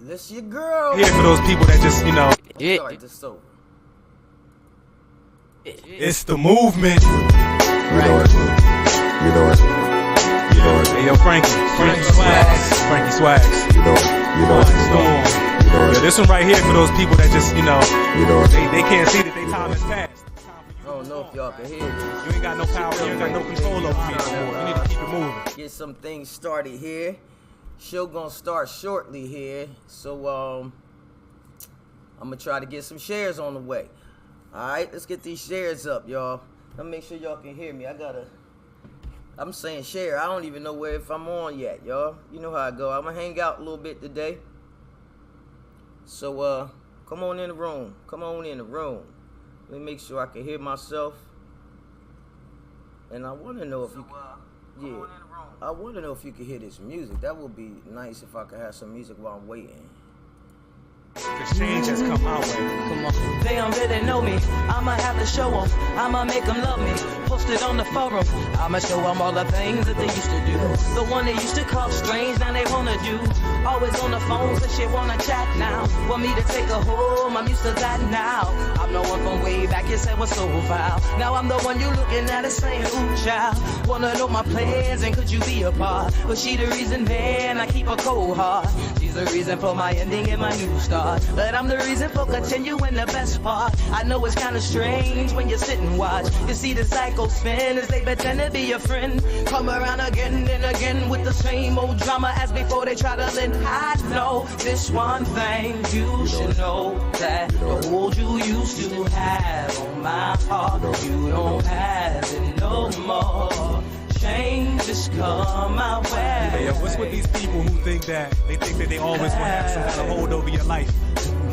This your girl. Here for those people that just, you know. Start this over. It's the movement. You know it. You know it. You know it. Hey, yo, Frankie Swags. Frankie Swags. You know it. You know it. Storm. You know it. Yeah, this one right here for those people that just, you know, it. They can't see that their time has passed. I don't know if y'all can hear this. You ain't got no power, you ain't got no control over me no more. You need to keep it moving. Get some things started here. Show gonna start shortly here. So I'm gonna try to get some shares on the way. Alright, let's get these shares up, y'all. Let me make sure y'all can hear me. I'm saying share. I don't even know if I'm on yet, y'all. You know how I go. I'm gonna hang out a little bit today. So come on in the room. Come on in the room. Let me make sure I can hear myself. And I wanna know if you I wanna know if you can hear this music. That would be nice if I could have some music while I'm waiting. Cause change has come my way. Come on. They don't really know me. I'ma have to show them. I'ma make them love me. Post it on the forum. I'ma show them all the things that they used to do. The one they used to call strange, now they wanna do. Always on the phone, so shit wanna chat now. Want me to take a home, I'm used to that now. I'm the one from way back, you said was so foul. Now I'm the one you looking at and saying, ooh, child. Wanna know my plans and could you be a part? But she the reason, man, I keep a cold heart. She's the reason for my ending and my new start. But I'm the reason for continuing the best part. I know it's kinda strange when you sit and watch. You see the cycle spin as they pretend to be your friend. Come around again and again with the same old drama as before they try to lend. I know this one thing you should know, that the hold you used to have on my heart, you don't have it no more. Change has come my way. Hey, yo, what's with these people who think that they always want to have some kind of hold over your life?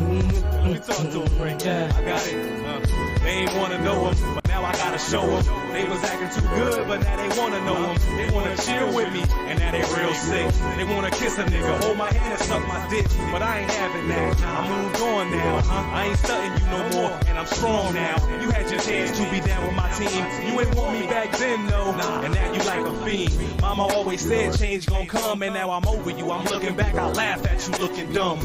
Let me talk to them, Frank. I got it. They ain't want to know them, but now I gotta show them. They was acting too good, but now they want to know them. They want to chill with me, and now they real sick. They want to kiss a nigga, hold my hand and suck my dick, but I ain't having that. I moved on now. I ain't stunting you no more, and I'm strong now. You had your chance to be down with my team. You ain't want me back then, though, and now you like a fiend. Mama always said change gon' come, and now I'm over you. I'm looking back, I laugh at you looking dumb.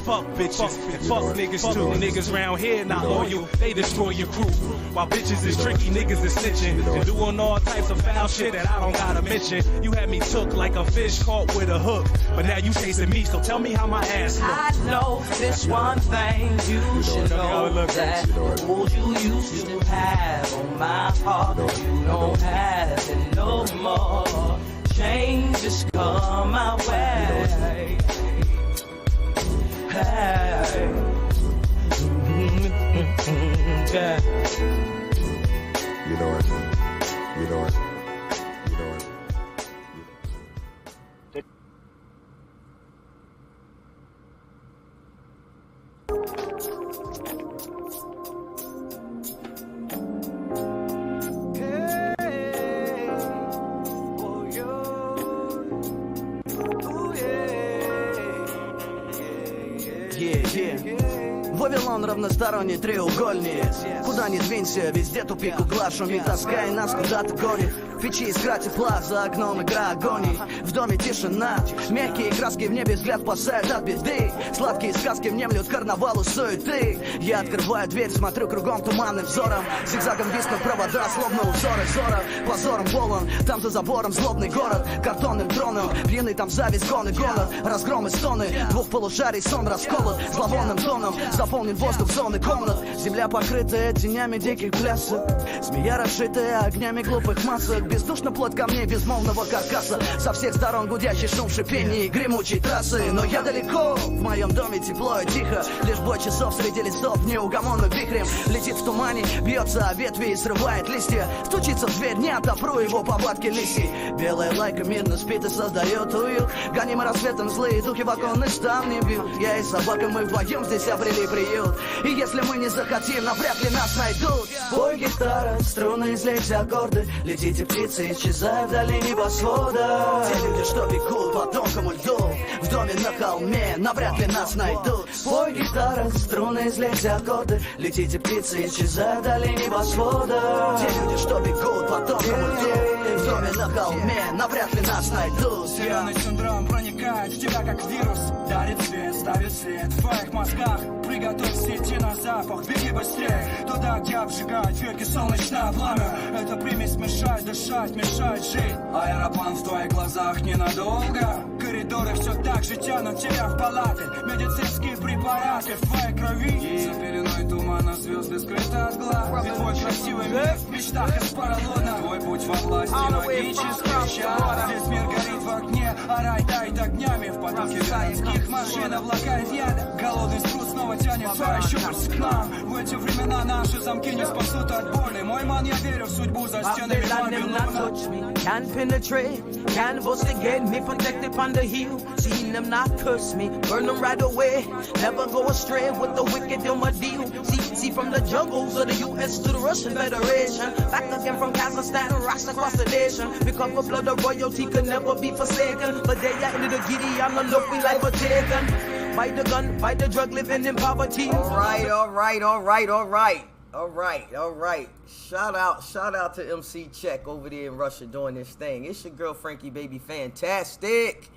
Fuck bitches, and fuck niggas too. Niggas round here not loyal, they destroy your crew. While bitches is tricky, niggas is snitching and doing all types of foul shit that I don't gotta mention. You had me took like a fish caught with a hook, but now you chasing me, so tell me how my ass look. I know this one thing you should know, that the hold you used to have on my heart, you don't have it no more. Change has come my way. Hey. Yeah. You know it. You know it. You know it. Вавилон равносторонний треугольник. Куда ни двинься, везде тупик, угла шумит, тоска и нас куда-то гонит. Фичи искра тепла, за окном игра агоний. В доме тишина, мягкие краски в небе взгляд спасают от беды. Сладкие сказки внемлют карнавалу суеты. Я открываю дверь, смотрю кругом туманным взором. Зигзагом виснут провода, словно узоры зора. Позором полон, там за забором злобный город. Картонным троном, пьяный там зависть, гон и гонор. Разгром и стоны, двух полушарий сон расколот. Зловонным тоном заполнен воздух зоны комнат. Земля покрытая тенями диких плясок. Змея расшитая огнями глупых масок. Бездушно плоть камней безмолвного каркаса. Со всех сторон гудящий шум шипений и гремучей трассы. Но я далеко, в моем доме тепло и тихо. Лишь бой часов среди листов неугомонным вихрем. Летит в тумане, бьется о ветви и срывает листья. Стучится в дверь, не отопру его повадки лисий. Белая лайка мирно спит и создает уют. Гонимы рассветом злые духи в оконный штам не бьют. Я и собака, мы вдвоем здесь обрели приют. И если мы не захотим, навряд ли нас найдут. Бой гитара, струны излейте аккорды. Летите птицы птицы, исчезая вдали небосвода. Те люди, что бегут по тонкому льду, в доме на холме навряд ли нас найдут. Пой, гитара, струны, излейте аккорды. Летите, птицы, исчезая вдали небосвода. Те люди, что бегут по тонкому льду, в доме на холме навряд ли нас найдут. Зеленый синдром проникает в тебя как вирус. Дарит свет, ставит след в твоих мозгах. Приготовься идти на запах, беги быстрее туда, где обжигает веки солнечное пламя. Эта примесь мешает дышать, мешает жить. Аэроплан в твоих глазах ненадолго. Коридоры все так же тянут тебя в палаты. Медицинские препараты в твоей крови. За пеленой тумана звезды скрыты от глаз. Ведь твой красивый мир в мечтах из поролона. Твой путь во власти магический час. Здесь мир горит в огне, а рай тает огнями. В потоке городских машин облака яда. Голодный спрут снова тянет свои щупальца к нам. В эти времена наши замки не спасут от боли. Мой ман, я верю в судьбу за стенами Вавилона. Can't penetrate, can't bust again. Me protected on the hill, seeing them not curse me, burn them right away. Never go astray with the wicked in my deal. See from the jungles of the U.S. to the Russian Federation, back again from Kazakhstan, rocks across the nation. Because the blood of royalty could never be forsaken. But they are into the giddy, I'm the look we like a taken. Buy the gun, buy the drug, living in poverty. All right. Shout out to MC Check over there in Russia doing this thing. It's your girl Frankie Baby Fantastic.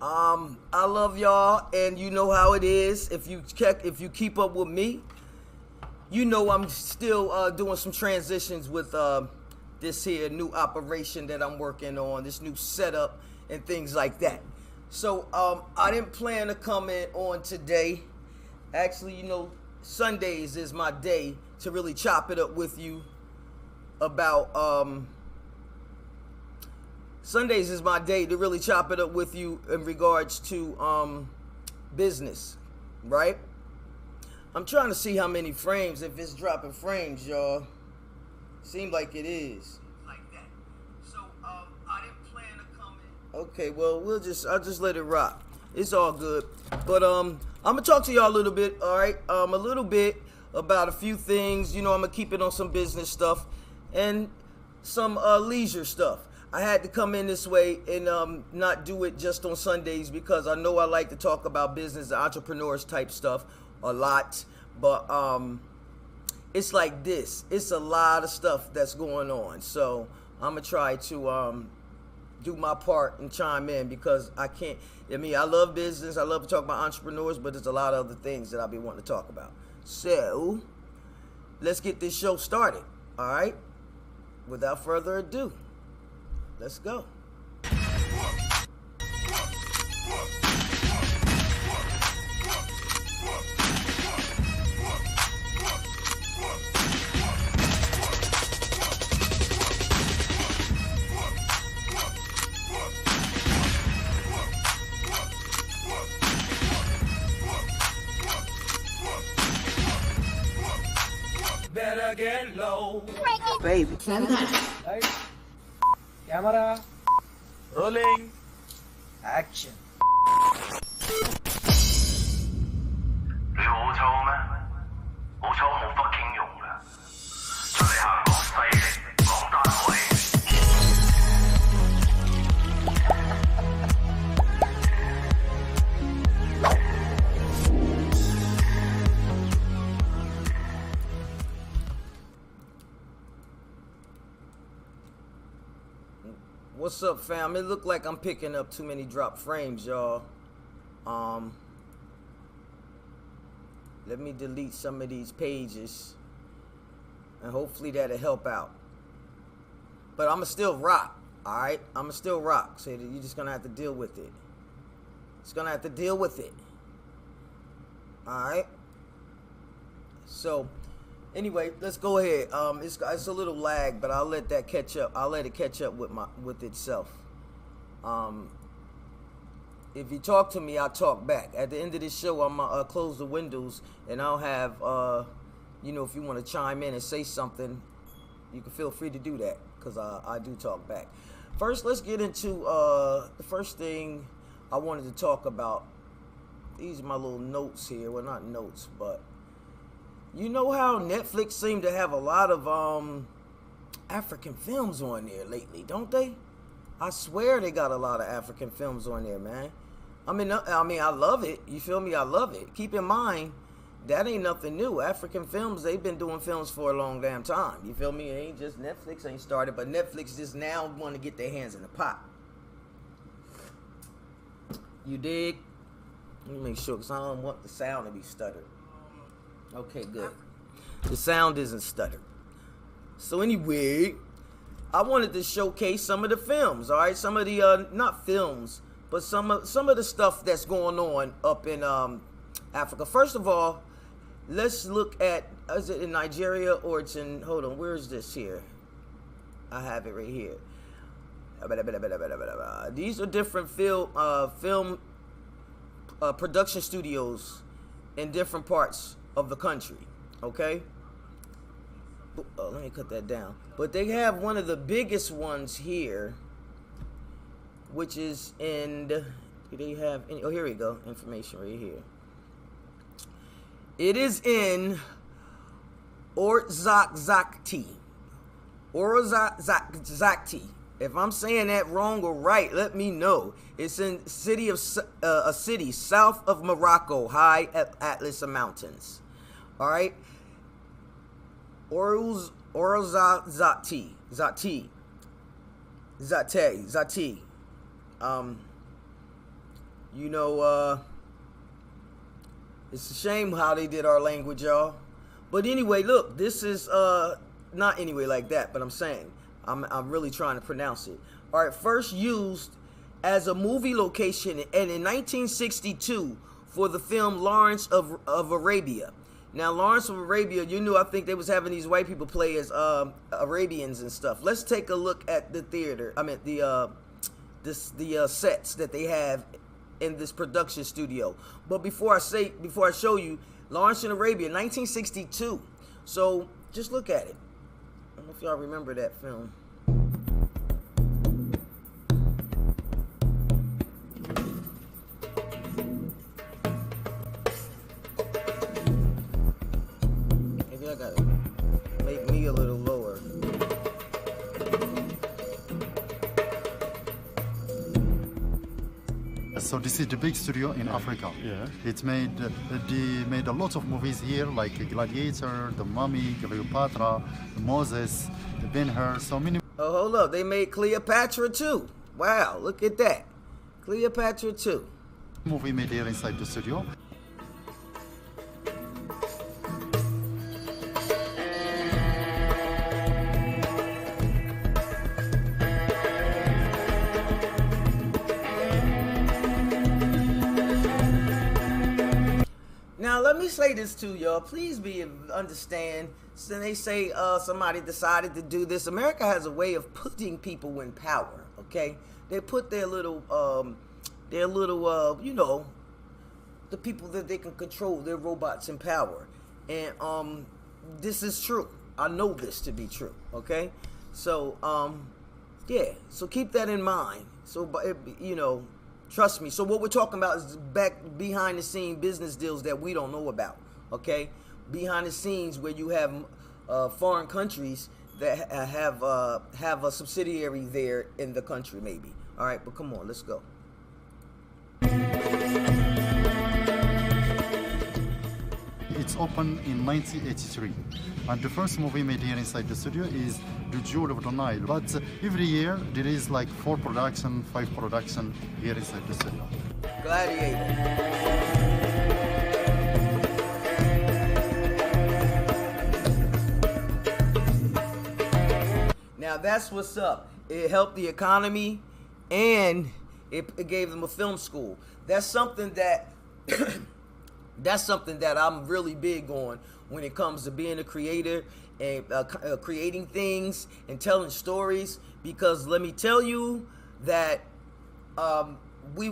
I love y'all, and you know how it is. If you keep up with me, you know I'm still doing some transitions with this here new operation that I'm working on, this new setup and things like that. So I didn't plan to come in on today. Actually, you know, Sundays is my day to really chop it up with you about Sundays is my day to really chop it up with you in regards to business, right? I'm trying to see how many frames, if it's dropping frames, y'all. Seems like it is. Like that. So I didn't plan to come in. Okay, well I'll just let it rock. It's all good. But I'm gonna talk to y'all a little bit, all right? A little bit about a few things. You know, I'm gonna keep it on some business stuff and some leisure stuff. I had to come in this way and not do it just on Sundays because I know I like to talk about business, entrepreneurs type stuff a lot. But it's like this. It's a lot of stuff that's going on. So I'm gonna try to do my part and chime in because I can't. I mean, I love business. I love to talk about entrepreneurs, but there's a lot of other things that I'll be wanting to talk about. So let's get this show started. All right. Without further ado, let's go. Better get low. Baby. Camera. Rolling. Action. 你好臭咩？好臭冇 fucking 用㗎。出嚟行講勢力，講單位。What's up, fam? It look like I'm picking up too many drop frames, y'all. Let me delete some of these pages, and hopefully that'll help out. But I'ma still rock, all right? I'ma still rock. So you're just gonna have to deal with it. It's gonna have to deal with it. All right. So. Anyway, let's go ahead. It's a little lag, but I'll let that catch up. I'll let it catch up with itself. If you talk to me, I'll talk back. At the end of this show, I'm gonna close the windows, and I'll have, you know, if you want to chime in and say something, you can feel free to do that, because I do talk back. First, let's get into the first thing I wanted to talk about. These are my little notes here. Well, not notes, but you know how Netflix seemed to have a lot of African films on there lately, don't they? I swear they got a lot of African films on there, man. I mean, I love it. You feel me? I love it. Keep in mind, that ain't nothing new. African films, they've been doing films for a long damn time. You feel me? It ain't just Netflix ain't started, but Netflix just now want to get their hands in the pot. You dig? Let me make sure, because I don't want the sound to be stuttered. Okay, good. The sound isn't stuttered. So anyway, I wanted to showcase some of the films, all right? Some of the, not films, but some of the stuff that's going on up in Africa. First of all, let's look at, is it in Nigeria or it's in, hold on, where is this here? I have it right here. These are different film production studios in different parts of the country, okay? Let me cut that down. But they have one of the biggest ones here, which is in, do they have any, oh, here we go, information right here. It is in Orzakzaki. Orzakzaki. If I'm saying that wrong or right, let me know. It's in a city south of Morocco, high at Atlas Mountains. All right. Orzakzaki. Zati. You know, it's a shame how they did our language, y'all. But anyway, look, this is not anyway like that, but I'm saying I'm really trying to pronounce it. All right, first used as a movie location and in 1962 for the film Lawrence of Arabia. Now, Lawrence of Arabia, you knew, I think they was having these white people play as Arabians and stuff. Let's take a look at the theater. I mean, the sets that they have in this production studio. But before I show you, Lawrence in Arabia, 1962. So just look at it. I don't know if y'all remember that film. Maybe I gotta make me a little lower. So this is the big studio in Africa. Yeah. It's made, they made a lot of movies here, like Gladiator, The Mummy, Cleopatra, Moses, The Ben-Hur, so many. Oh, hold up. They made Cleopatra too. Wow, look at that. Cleopatra too. Movie made here inside the studio. Now, let me say this to y'all. Please understand. So they say somebody decided to do this. America has a way of putting people in power, okay? They put their little, you know, the people that they can control, their robots in power. And this is true. I know this to be true, okay? So, yeah. So keep that in mind. So, you know, trust me. So what we're talking about is behind the scene business deals that we don't know about, okay? Behind the scenes where you have foreign countries that have a subsidiary there in the country, maybe. All right, but come on, let's go. It's opened in 1983, and the first movie made here inside the studio is The Jewel of the Nile. But every year there is like 4 production, 5 production here inside the studio. Gladiator. Now that's what's up. It helped the economy, and it gave them a film school. That's something that I'm really big on when it comes to being a creator and creating things and telling stories. Because let me tell you that we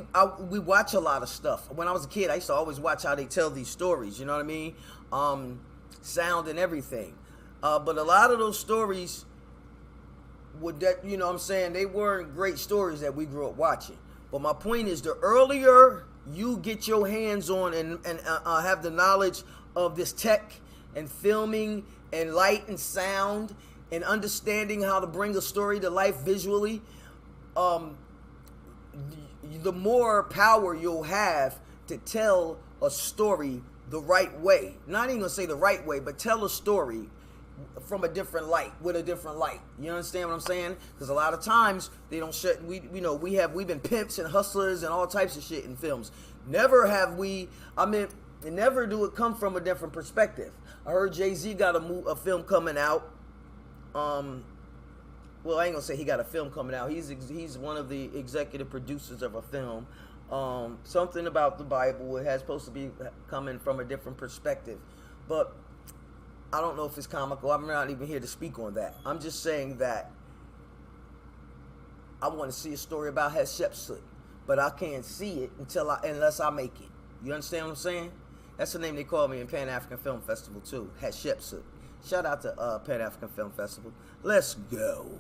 watch a lot of stuff. When I was a kid, I used to always watch how they tell these stories. You know what I mean? Sound and everything. But a lot of those stories, you know what I'm saying, they weren't great stories that we grew up watching. But my point is, the earlier you get your hands on and have the knowledge of this tech and filming and light and sound and understanding how to bring a story to life visually, the more power you'll have to tell a story the right way. Not even gonna say the right way, but tell a story from a different light, with a different light. You understand what I'm saying? Because a lot of times they don't shut. We've been pimps and hustlers and all types of shit in films. Never have we. I mean, never do it come from a different perspective. I heard Jay-Z got a film coming out. Well, I ain't gonna say he got a film coming out. He's one of the executive producers of a film. Something about the Bible. It has supposed to be coming from a different perspective, but I don't know if it's comical. I'm not even here to speak on that. I'm just saying that I want to see a story about Hatshepsut, but I can't see it unless I make it. You understand what I'm saying? That's the name they call me in Pan African Film Festival too, Hatshepsut. Shout out to Pan African Film Festival. Let's go.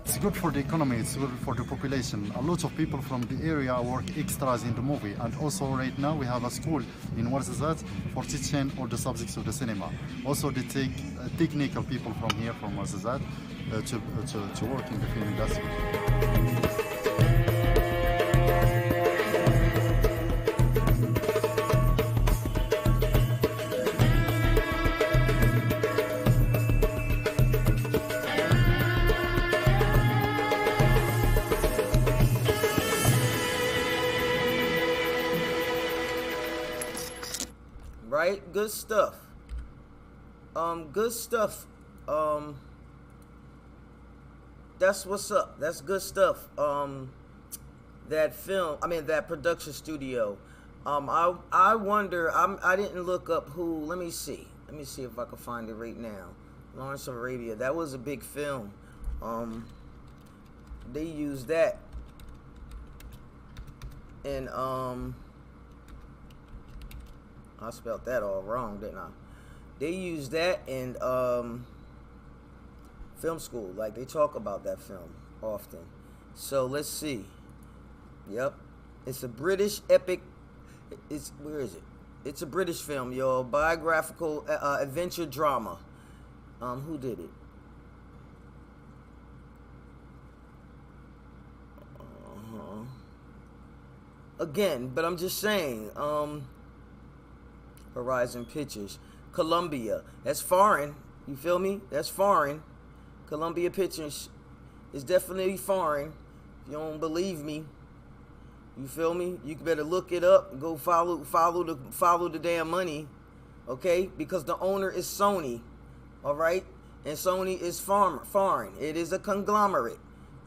It's good for the economy, it's good for the population. A lot of people from the area work extras in the movie, and also right now we have a school in Ouarzazate for teaching all the subjects of the cinema. Also they take technical people from here, from Ouarzazate, to work in the film industry. Right? Good stuff. Good stuff. That's what's up. That's good stuff. That production studio. I wonder, I didn't look up who, let me see if I can find it right now. Lawrence of Arabia, that was a big film. They used that in, I spelled that all wrong, didn't I? They use that in film school. Like, they talk about that film often. So let's see. Yep, it's a British epic. Where is it? It's a British film, y'all. Biographical adventure drama. Who did it? Again, but I'm just saying. Horizon Pictures, Columbia. That's foreign. You feel me? That's foreign. Columbia Pictures is definitely foreign. If you don't believe me, you feel me? You better look it up. Go follow the damn money, okay? Because the owner is Sony, all right? And Sony is foreign. It is a conglomerate,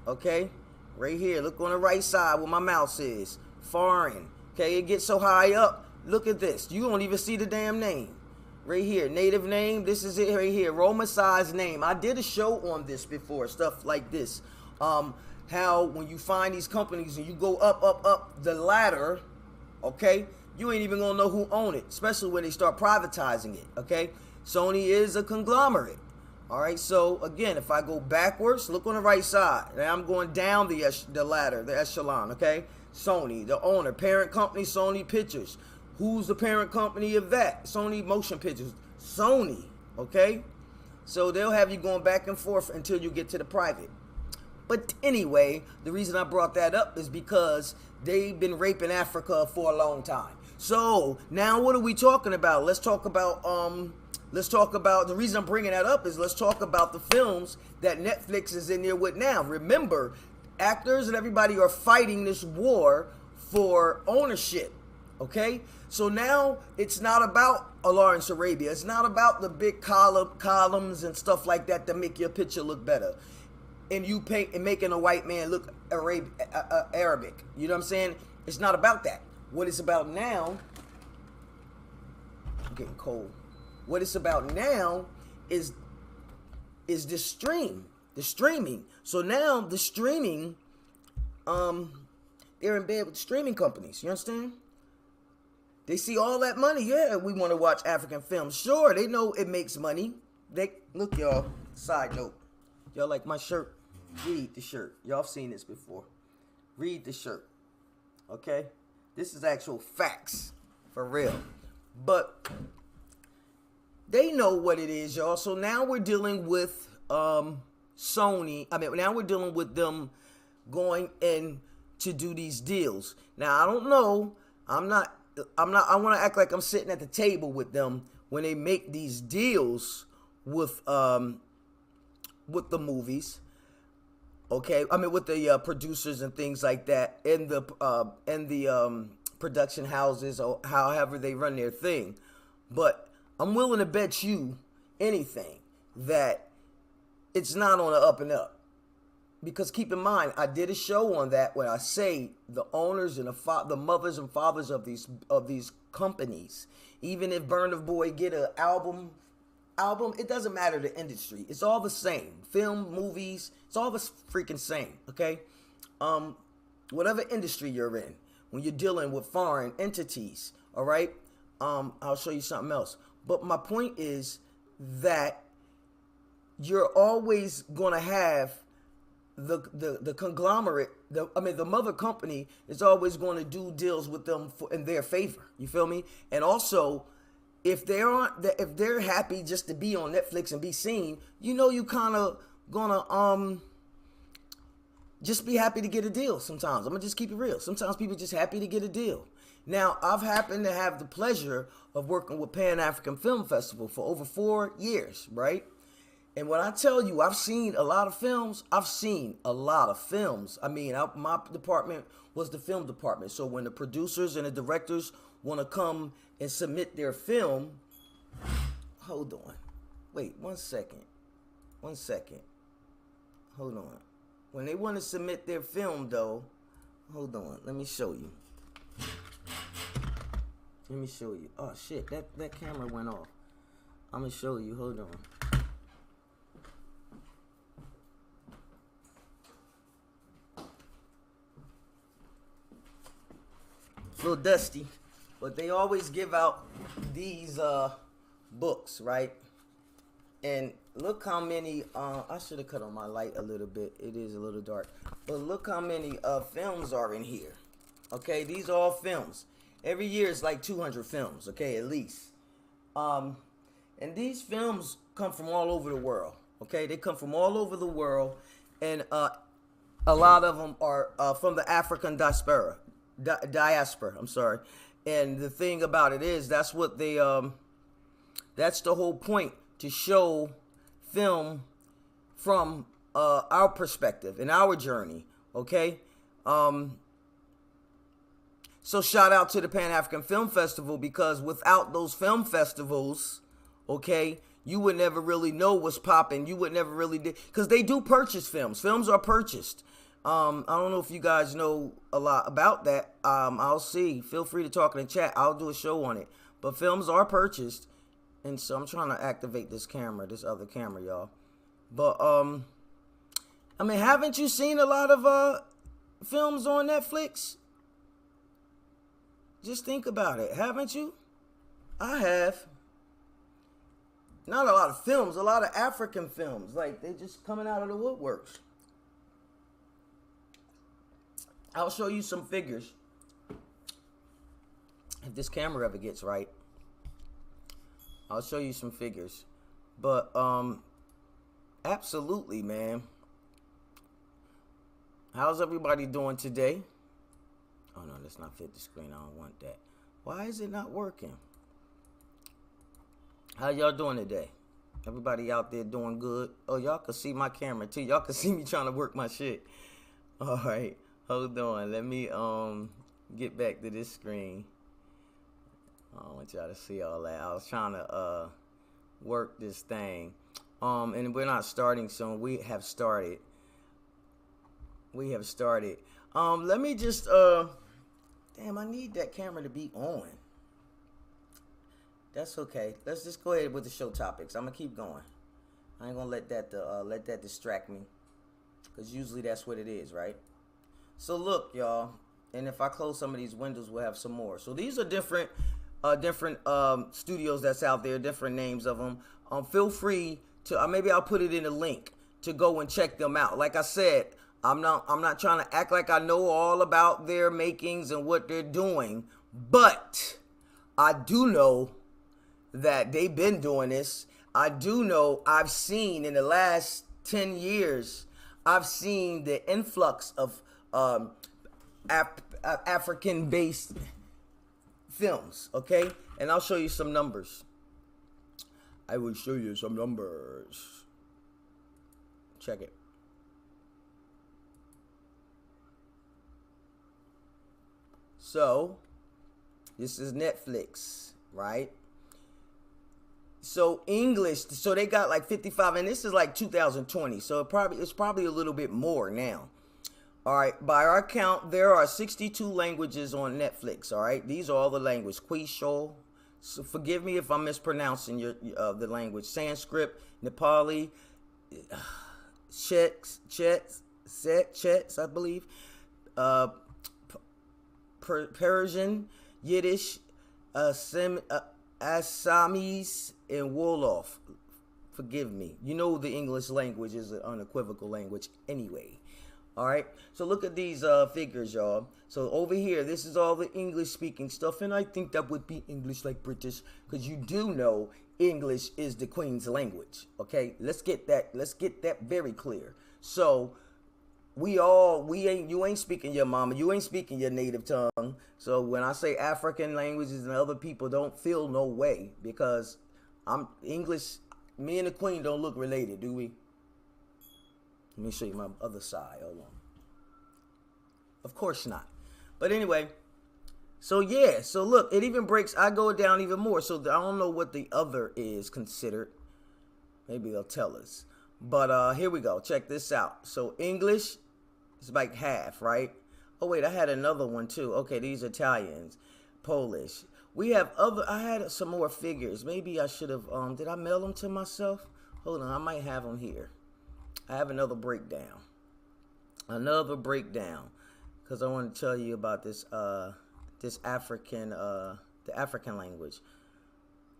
okay? Right here, look on the right side where my mouse is. Foreign, okay? It gets so high up. Look at this. You don't even see the damn name. Right here. Native name. This is it right here. Romanicized name. I did a show on this before. Stuff like this. How when you find these companies and you go up the ladder, okay, you ain't even gonna know who own it. Especially when they start privatizing it, okay? Sony is a conglomerate. Alright, so again, if I go backwards, look on the right side. Now I'm going down the ladder, the echelon, okay? Sony, the owner, parent company, Sony Pictures. Who's the parent company of that? Sony Motion Pictures. Sony, okay? So they'll have you going back and forth until you get to the private. But anyway, the reason I brought that up is because they've been raping Africa for a long time. So now what are we talking about? Let's talk about the reason I'm bringing that up is let's talk about the films that Netflix is in there with now. Remember, actors and everybody are fighting this war for ownership. Okay, so now it's not about Lawrence Arabia. It's not about the big columns and stuff like that make your picture look better, and you paint and making a white man look Arabic. You know what I'm saying? It's not about that. What it's about now, I'm getting cold. What it's about now is the streaming. So now the streaming, they're in bed with the streaming companies. You understand? They see all that money. Yeah, we want to watch African films. Sure, they know it makes money. Look, y'all. Side note. Y'all like my shirt? Read the shirt. Y'all have seen this before. Read the shirt. Okay? This is actual facts. For real. But they know what it is, y'all. So now we're dealing with Sony. I mean, now we're dealing with them going in to do these deals. Now, I don't know. I want to act like I'm sitting at the table with them when they make these deals with the movies. Okay, I mean with the producers and things like that, and the production houses, or however they run their thing. But I'm willing to bet you anything that it's not on the up and up. Because keep in mind, I did a show on that where I say the owners and the mothers and fathers of these companies, even if Burna Boy get an album, it doesn't matter the industry. It's all the same. Film, movies, it's all the freaking same, okay? Whatever industry you're in, when you're dealing with foreign entities, all right? I'll show you something else. But my point is that you're always going to have the conglomerate, the mother company is always going to do deals with them in their favor. You feel me? And also, if they're happy just to be on Netflix and be seen, you kind of gonna just be happy to get a deal. Sometimes I'm gonna just keep it real. Sometimes people just happy to get a deal. Now, I've happened to have the pleasure of working with Pan African Film Festival for over 4 years, right? And when I tell you I've seen a lot of films, I mean, my department was the film department. So when the producers and the directors want to come and submit their film, hold on. Wait, 1 second. 1 second. Hold on. When they want to submit their film, though, hold on. Let me show you. Oh, shit. That camera went off. I'm going to show you. Hold on. It's a little dusty, but they always give out these books, right? And look how many, I should have cut on my light a little bit. It is a little dark. But look how many films are in here. Okay, these are all films. Every year it's like 200 films, okay, at least. And these films come from all over the world, okay? They come from all over the world, and a lot of them are from the African diaspora. I'm sorry. And the thing about it is, that's what they, that's the whole point, to show film from our perspective and our journey, okay? So shout out to the Pan African Film Festival, because without those film festivals, okay, you would never really know what's popping. You would never really, because they do purchase films. Films are purchased. I don't know if you guys know a lot about that. I'll see. Feel free to talk in the chat. I'll do a show on it. But films are purchased. And so I'm trying to activate this camera, this other camera, y'all. But, I mean, haven't you seen a lot of films on Netflix? Just think about it. Haven't you? I have. Not a lot of films, a lot of African films. Like, they just coming out of the woodworks. I'll show you some figures. If this camera ever gets right, I'll show you some figures. But, absolutely, man. How's everybody doing today? Oh, no, let's not fit the screen. I don't want that. Why is it not working? How y'all doing today? Everybody out there doing good? Oh, y'all can see my camera, too. Y'all can see me trying to work my shit. All right. Hold on. Let me get back to this screen. I don't want y'all to see all that. I was trying to work this thing. And we're not starting soon. We have started. Let me just damn, I need that camera to be on. That's okay. Let's just go ahead with the show topics. I'm gonna keep going. I ain't gonna let that distract me, because usually that's what it is, right? So look, y'all, and if I close some of these windows, we'll have some more. So these are different studios that's out there, different names of them. Feel free to, maybe I'll put it in a link to go and check them out. Like I said, I'm not trying to act like I know all about their makings and what they're doing, but I do know that they've been doing this. I do know I've seen in the last 10 years, I've seen the influx of African-based films, okay? And I'll show you some numbers. I will show you some numbers. Check it. So, this is Netflix, right? So English, so they got like 55, and this is like 2020, so it's probably a little bit more now. All right, by our count, there are 62 languages on Netflix. All right, these are all the languages. Quechua, so forgive me if I'm mispronouncing the language. Sanskrit, Nepali, Chets, I believe. Persian, Yiddish, Assamese, and Wolof. Forgive me. You know the English language is an unequivocal language anyway. All right. So look at these figures, y'all. So over here, this is all the English speaking stuff, and I think that would be English like British, because you do know English is the Queen's language. Okay. Let's get that very clear. So you ain't speaking your mama, you ain't speaking your native tongue. So when I say African languages and other people, don't feel no way, because I'm English. Me and the Queen don't look related, do we? Let me show you my other side. Hold on. Of course not. But anyway, so yeah, so look, it even breaks. I go down even more. So I don't know what the other is considered. Maybe they'll tell us. But here we go. Check this out. So English is like half, right? Oh wait, I had another one too. Okay, these are Italians, Polish. We have other. I had some more figures. Maybe I should have. Did I mail them to myself? Hold on, I might have them here. I have another breakdown. Because I want to tell you about this this African the African language.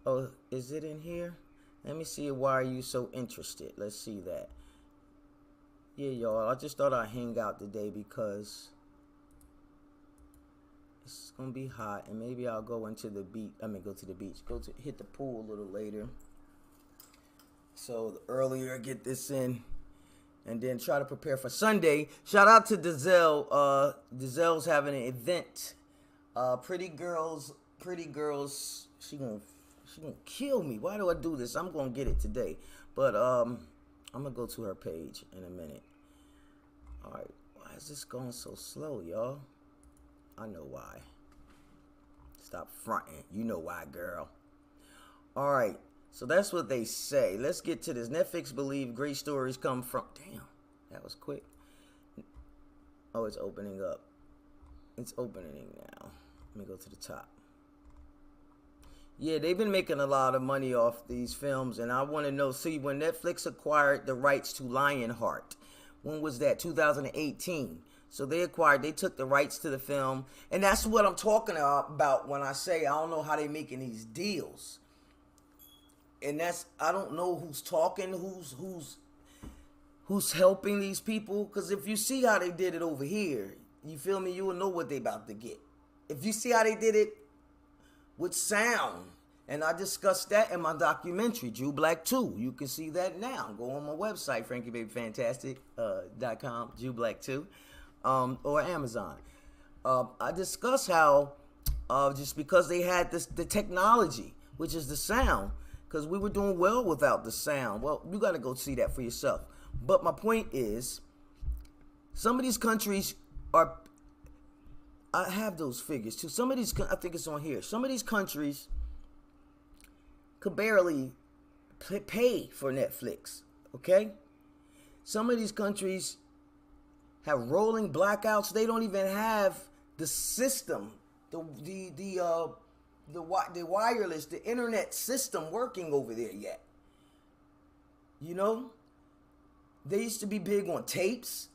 Oh, is it in here? Let me see. Why are you so interested? Let's see that. Yeah, y'all. I just thought I'd hang out today because it's gonna be hot, and maybe I'll go into the beach. Go to the beach. Hit the pool a little later. So the earlier I get this in, and then try to prepare for Sunday. Shout out to Dizelle. Dizelle's having an event. Pretty girls. She gonna kill me. Why do I do this? I'm gonna get it today, but I'm gonna go to her page in a minute. All right. Why is this going so slow, y'all? I know why. Stop fronting. You know why, girl. All right. So that's what they say. Let's get to this. Netflix believe great stories come from... Damn, that was quick. Oh, it's opening up. It's opening now. Let me go to the top. Yeah, they've been making a lot of money off these films, and I want to know, see, when Netflix acquired the rights to Lionheart, when was that? 2018. So they took the rights to the film, and that's what I'm talking about when I say I don't know how they're making these deals. And that's, I don't know who's talking, who's helping these people. Because if you see how they did it over here, you feel me, you will know what they about to get. If you see how they did it with sound, and I discussed that in my documentary, Jew Black 2. You can see that now. Go on my website, FrankieBabyFantastic.com, Jew Black 2, or Amazon. I discuss how just because they had the technology, which is the sound, because we were doing well without the sound. Well, you got to go see that for yourself. But my point is, some of these countries are, I have those figures too. Some of these, I think it's on here. Some of these countries could barely pay for Netflix, okay? Some of these countries have rolling blackouts. They don't even have the system, the wireless, the internet system working over there yet. You know, they used to be big on tapes.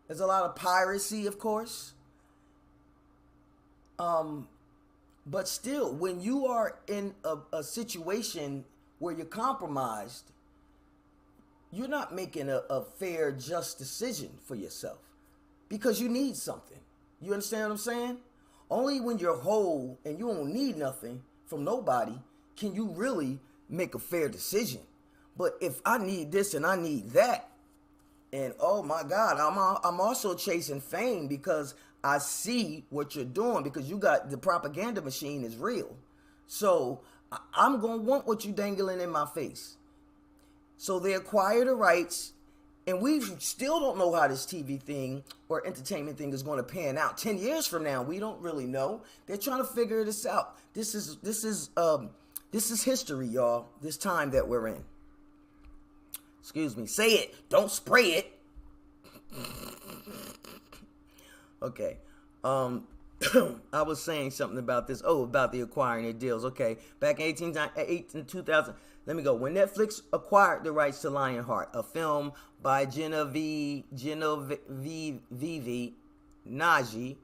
There's a lot of piracy, of course. But still, when you are in a situation where you're compromised, you're not making a fair, just decision for yourself because you need something. You understand what I'm saying? Only when you're whole and you don't need nothing from nobody can you really make a fair decision. But if I need this and I need that, and oh my God, I'm also chasing fame because I see what you're doing, because you got the propaganda machine is real. So I'm going to want what you dangling in my face. So they acquire the rights, and we still don't know how this TV thing or entertainment thing is going to pan out. 10 years from now, we don't really know. They're trying to figure this out. This is history, y'all. This time that we're in. Excuse me. Say it. Don't spray it. Okay. I was saying something about this. Oh, about the acquiring their deals. Okay. Back in 2000. Let me go. When Netflix acquired the rights to Lionheart, a film by Genevieve Nnaji,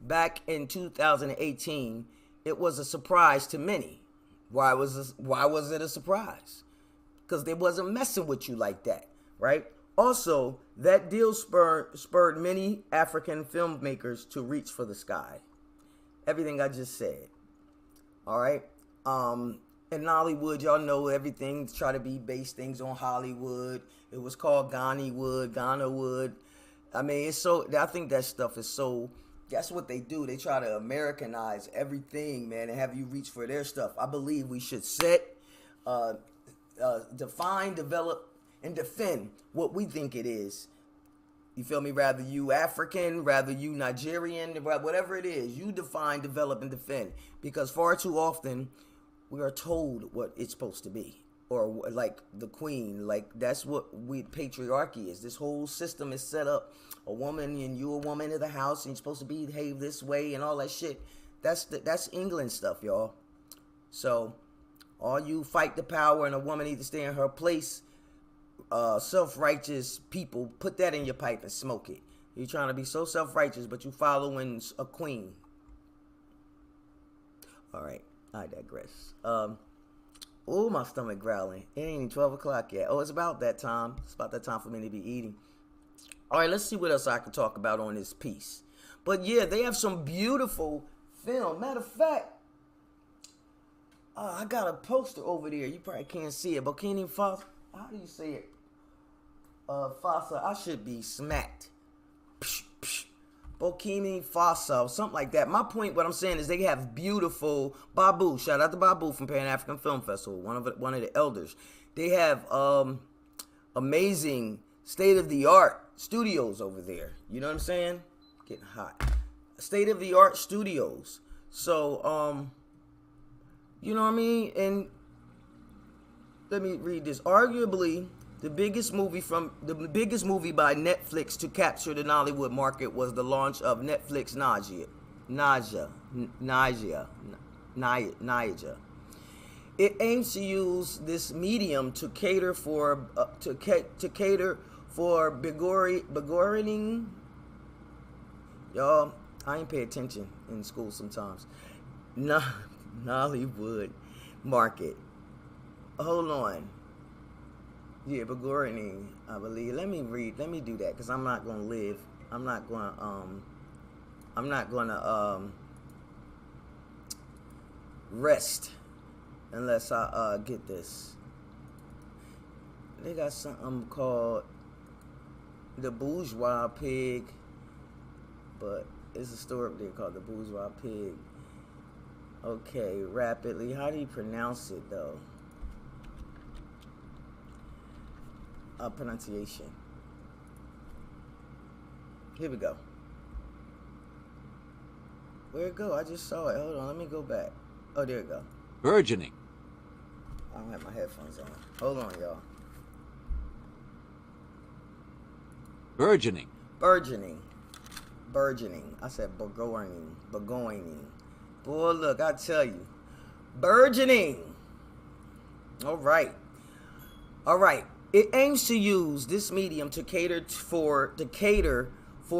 back in 2018, it was a surprise to many. Why was it a surprise? Because they wasn't messing with you like that, right? Also, that deal spurred many African filmmakers to reach for the sky. Everything I just said. All right? In Hollywood, y'all know everything. Try to be based things on Hollywood. It was called Ghanawood. I mean, it's so. I think that stuff is so. That's what they do. They try to Americanize everything, man, and have you reach for their stuff. I believe we should set, define, develop, and defend what we think it is. You feel me? Rather you African, rather you Nigerian, whatever it is, you define, develop, and defend. Because far too often, we are told what it's supposed to be, or like the queen, like that's what patriarchy is. This whole system is set up. A woman and you a woman of the house, and you're supposed to behave this way and all that shit. That's England stuff, y'all. So, all you fight the power and a woman needs to stay in her place. Self-righteous people, put that in your pipe and smoke it. You're trying to be so self-righteous, but you following a queen. All right. I digress. Oh, my stomach growling. It ain't even 12 o'clock yet. Oh, it's about that time. It's about that time for me to be eating. All right, let's see what else I can talk about on this piece. But yeah, they have some beautiful film. Matter of fact, I got a poster over there. You probably can't see it. Burkina Faso. How do you say it? Faso. I should be smacked. Burkina Faso, something like that. My point, what I'm saying is they have beautiful Babu. Shout out to Babu from Pan African Film Festival, one of the elders. They have amazing state-of-the-art studios over there. You know what I'm saying? Getting hot. State-of-the-art studios. So, you know what I mean? And let me read this. Arguably, the biggest movie by Netflix to capture the Nollywood market was the launch of Netflix Naija. It aims to use this medium to cater for begoring. Y'all, I ain't pay attention in school sometimes. Nollywood market. Hold on. Yeah, begoring, I believe. Let me do that, because I'm not gonna rest unless I get this. They got something called the Bourgeois Pig, but it's a store up there called the Bourgeois Pig. Okay, rapidly. How do you pronounce it though? Pronunciation. Here we go. Where'd it go? I just saw it. Hold on, let me go back. Oh, there it go. Burgeoning. I don't have my headphones on. Hold on, y'all. Burgeoning. I said begoring. Boy, look, I tell you. Burgeoning. All right. It aims to use this medium to cater for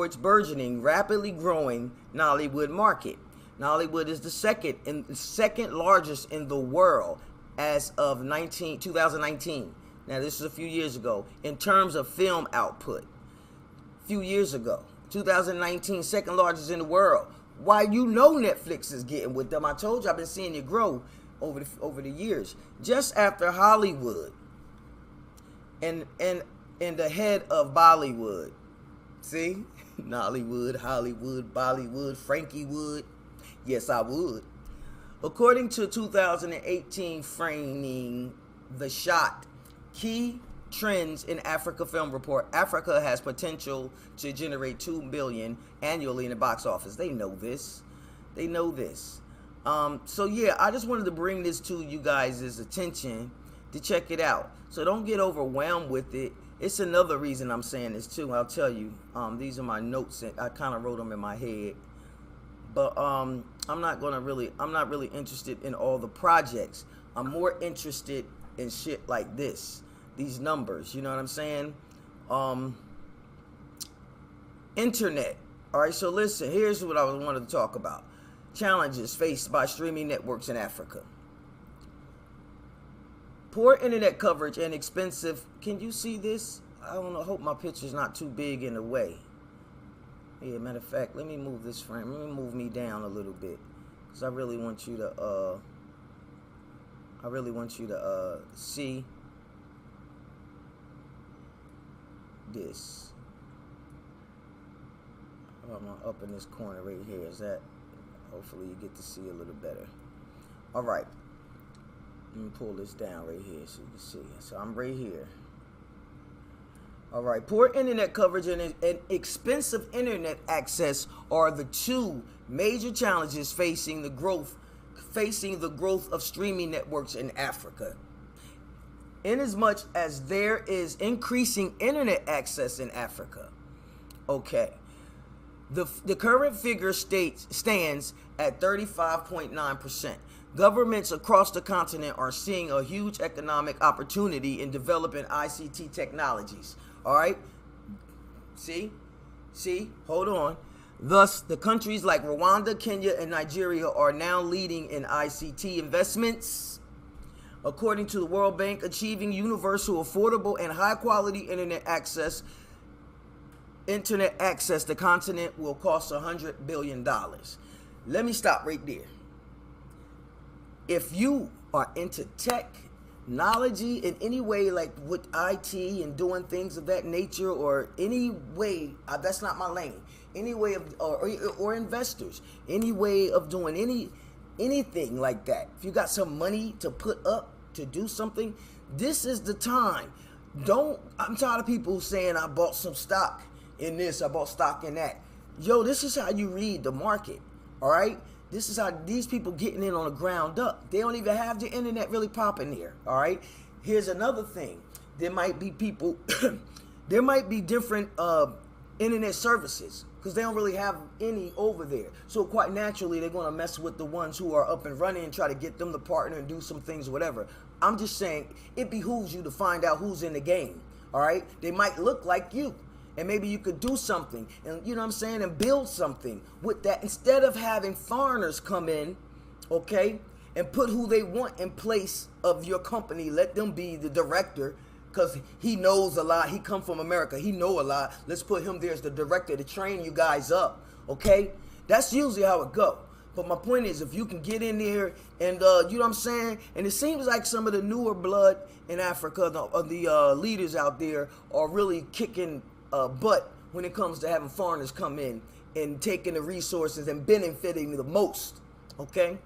its burgeoning, rapidly growing Nollywood market. Nollywood is the second largest in the world as of 2019. Now, this is a few years ago in terms of film output. A few years ago, 2019, second largest in the world. Why you know Netflix is getting with them. I told you I've been seeing it grow over the years. Just after Hollywood and the head of Bollywood. See? Nollywood, Hollywood, Bollywood, Frankie Wood. Yes, I would. According to 2018 framing The Shot, Key Trends in Africa Film Report, Africa has potential to generate $2 billion annually in the box office. They know this. They know this. So yeah, I just wanted to bring this to you guys' attention to check it out. So don't get overwhelmed with it. It's another reason I'm saying this too. I'll tell you. These are my notes. I kind of wrote them in my head. But I'm not really interested in all the projects. I'm more interested in shit like this. These numbers, you know what I'm saying? Internet. All right, so listen, here's what I wanted to talk about. Challenges faced by streaming networks in Africa. Poor internet coverage and expensive. Can you see this? I don't know. I hope my picture's not too big in the way. Yeah, matter of fact, let me move this frame. Let me move me down a little bit, because I really want you to see this. I'm up in this corner right here. Is that? Hopefully you get to see a little better. All right. Let me pull this down right here so you can see. So I'm right here. All right. Poor internet coverage and expensive internet access are the two major challenges facing the growth of streaming networks in Africa. Inasmuch as there is increasing internet access in Africa. Okay. The current figure stands at 35.9%. Governments across the continent are seeing a huge economic opportunity in developing ICT technologies. All right? See? Hold on. Thus, the countries like Rwanda, Kenya, and Nigeria are now leading in ICT investments. According to the World Bank, achieving universal, affordable, and high-quality internet access, the continent will cost $100 billion. Let me stop right there. If you are into technology in any way, like with IT and doing things of that nature, or any way, that's not my lane, any way of, or investors, any way of doing anything like that. If you got some money to put up to do something, this is the time. I'm tired of people saying I bought some stock in this, I bought stock in that. Yo, this is how you read the market, all right? This is how these people getting in on the ground up. They don't even have the internet really popping here, all right? Here's another thing. There might be people, there might be different internet services, because they don't really have any over there. So quite naturally, they're going to mess with the ones who are up and running and try to get them to partner and do some things, whatever. I'm just saying, it behooves you to find out who's in the game, all right? They might look like you. And maybe you could do something, and you know what I'm saying, and build something with that, instead of having foreigners come in, okay, and put who they want in place of your company. Let them be the director, because he knows a lot. He come from America. He know a lot. Let's put him there as the director to train you guys up, okay? That's usually how it go. But my point is, if you can get in there and, you know what I'm saying? And it seems like some of the newer blood in Africa, the leaders out there are really kicking butt when it comes to having foreigners come in and taking the resources and benefiting the most, okay?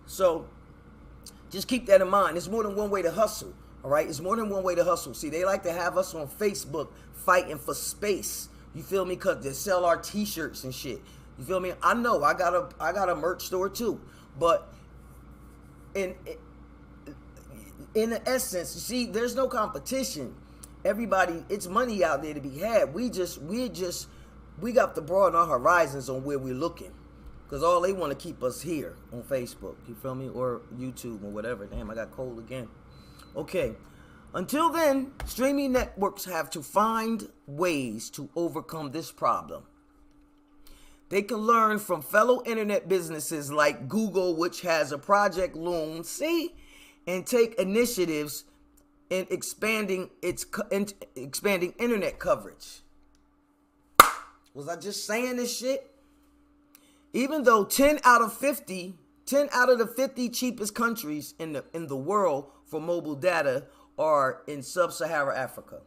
So just keep that in mind. There's more than one way to hustle, all right? It's more than one way to hustle. See, they like to have us on Facebook fighting for space, you feel me? Because they sell our t-shirts and shit, you feel me? I know, I got a merch store too, but in the essence, you see, there's no competition. Everybody, it's money out there to be had. We got to broaden our horizons on where we're looking, because all they want to keep us here on Facebook, you feel me, or YouTube or whatever. Damn, I got cold again. Okay, until then, streaming networks have to find ways to overcome this problem. They can learn from fellow internet businesses like Google, which has a Project Loon, and take initiatives in expanding internet coverage. Was I just saying this shit? even though 10 out of the 50 cheapest countries in the world for mobile data are in sub-Saharan Africa.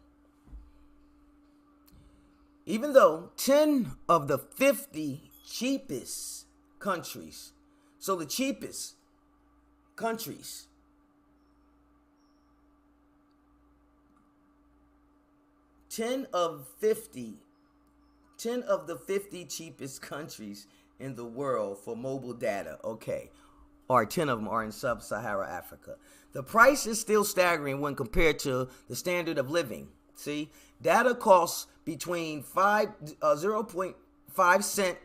Even though 10 of the 50 cheapest countries, so the cheapest countries, ten of the 50 cheapest countries in the world for mobile data, okay, or 10 of them are in sub-Saharan Africa. The price is still staggering when compared to the standard of living. See, data costs between 0.5 cent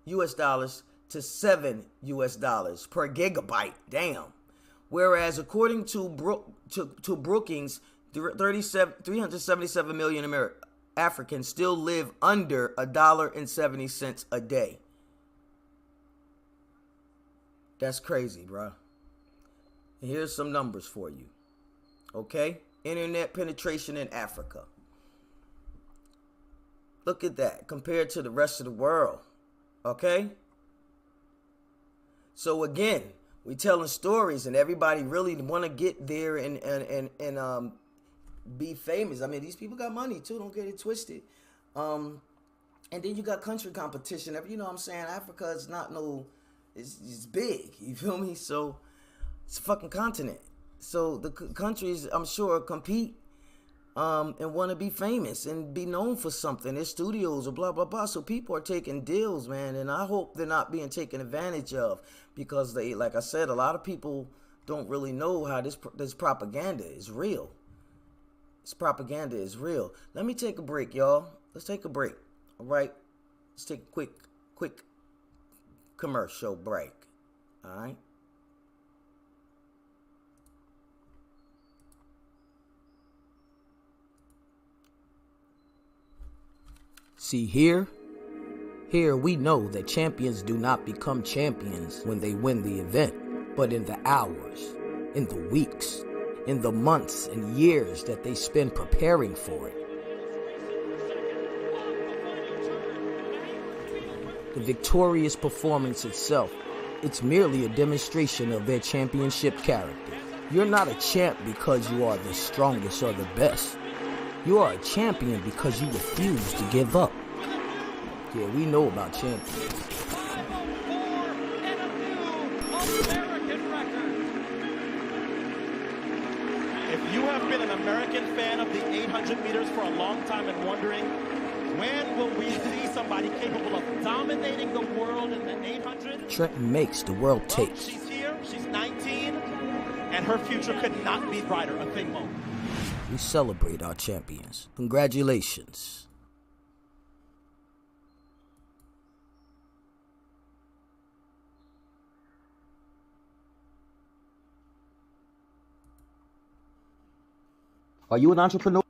US dollars to 7 US dollars per gigabyte. Damn. Whereas according to Brookings, 377 million Africans still live under $1.70 a day. That's crazy, bro. And here's some numbers for you. Okay? Internet penetration in Africa. Look at that compared to the rest of the world. Okay? So again, we telling stories and everybody really want to get there and be famous. I mean, these people got money too, don't get it twisted. And then you got country competition. You know what I'm saying? Africa is not it's big, you feel me? So it's a fucking continent. So the countries, I'm sure, compete and want to be famous and be known for something. There's studios or blah, blah, blah. So people are taking deals, man. And I hope they're not being taken advantage of because they, like I said, a lot of people don't really know how this propaganda is real. This propaganda is real. Let me take a break, y'all. Let's take a break. All right? Let's take a quick commercial break. All right? See, here we know that champions do not become champions when they win the event, but in the hours, in the weeks, in the months and years that they spend preparing for it. The victorious performance itself, it's merely a demonstration of their championship character. You're not a champ because you are the strongest or the best. You are a champion because you refuse to give up. Yeah, we know about champions. If you have been an American fan of the 800 meters for a long time and wondering, when will we see somebody capable of dominating the world in the 800? Trenton makes the world Well, takes. she's here, she's 19, and her future could not be brighter, a thing more. We celebrate our champions. Congratulations. Are you an entrepreneur?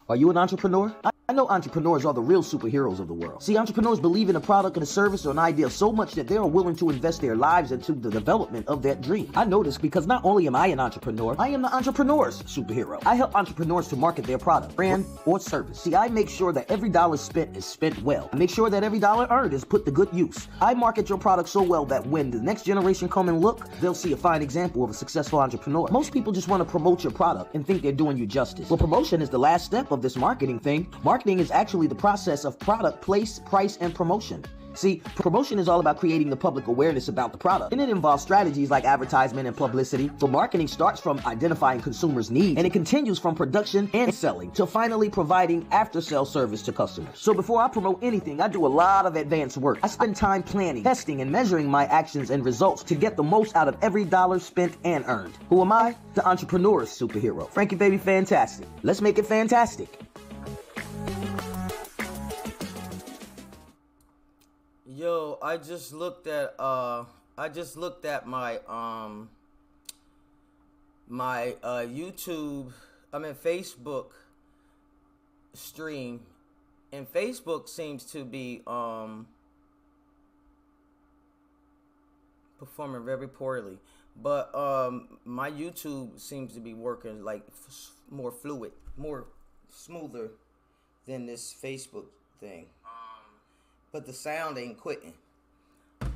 Are you an entrepreneur? I know entrepreneurs are the real superheroes of the world. See, entrepreneurs believe in a product and a service or an idea so much that they are willing to invest their lives into the development of that dream. I know this because not only am I an entrepreneur, I am the entrepreneur's superhero. I help entrepreneurs to market their product, brand, or service. See, I make sure that every dollar spent is spent well. I make sure that every dollar earned is put to good use. I market your product so well that when the next generation come and look, they'll see a fine example of a successful entrepreneur. Most people just want to promote your product and think they're doing you justice. Well, promotion is the last step of this marketing thing. Marketing is actually the process of product, place, price, and promotion. See, promotion is all about creating the public awareness about the product, and it involves strategies like advertisement and publicity. So marketing starts from identifying consumers' needs, and it continues from production and selling to finally providing after-sale service to customers. So before I promote anything, I do a lot of advanced work. I spend time planning, testing, and measuring my actions and results to get the most out of every dollar spent and earned. Who am I? The entrepreneur's superhero. Frankie Baby Fantastic. Let's make it fantastic. Yo, I just looked at my YouTube, Facebook stream, and Facebook seems to be performing very poorly, but my YouTube seems to be working like more fluid, more smoother than this Facebook thing. But the sound ain't quitting.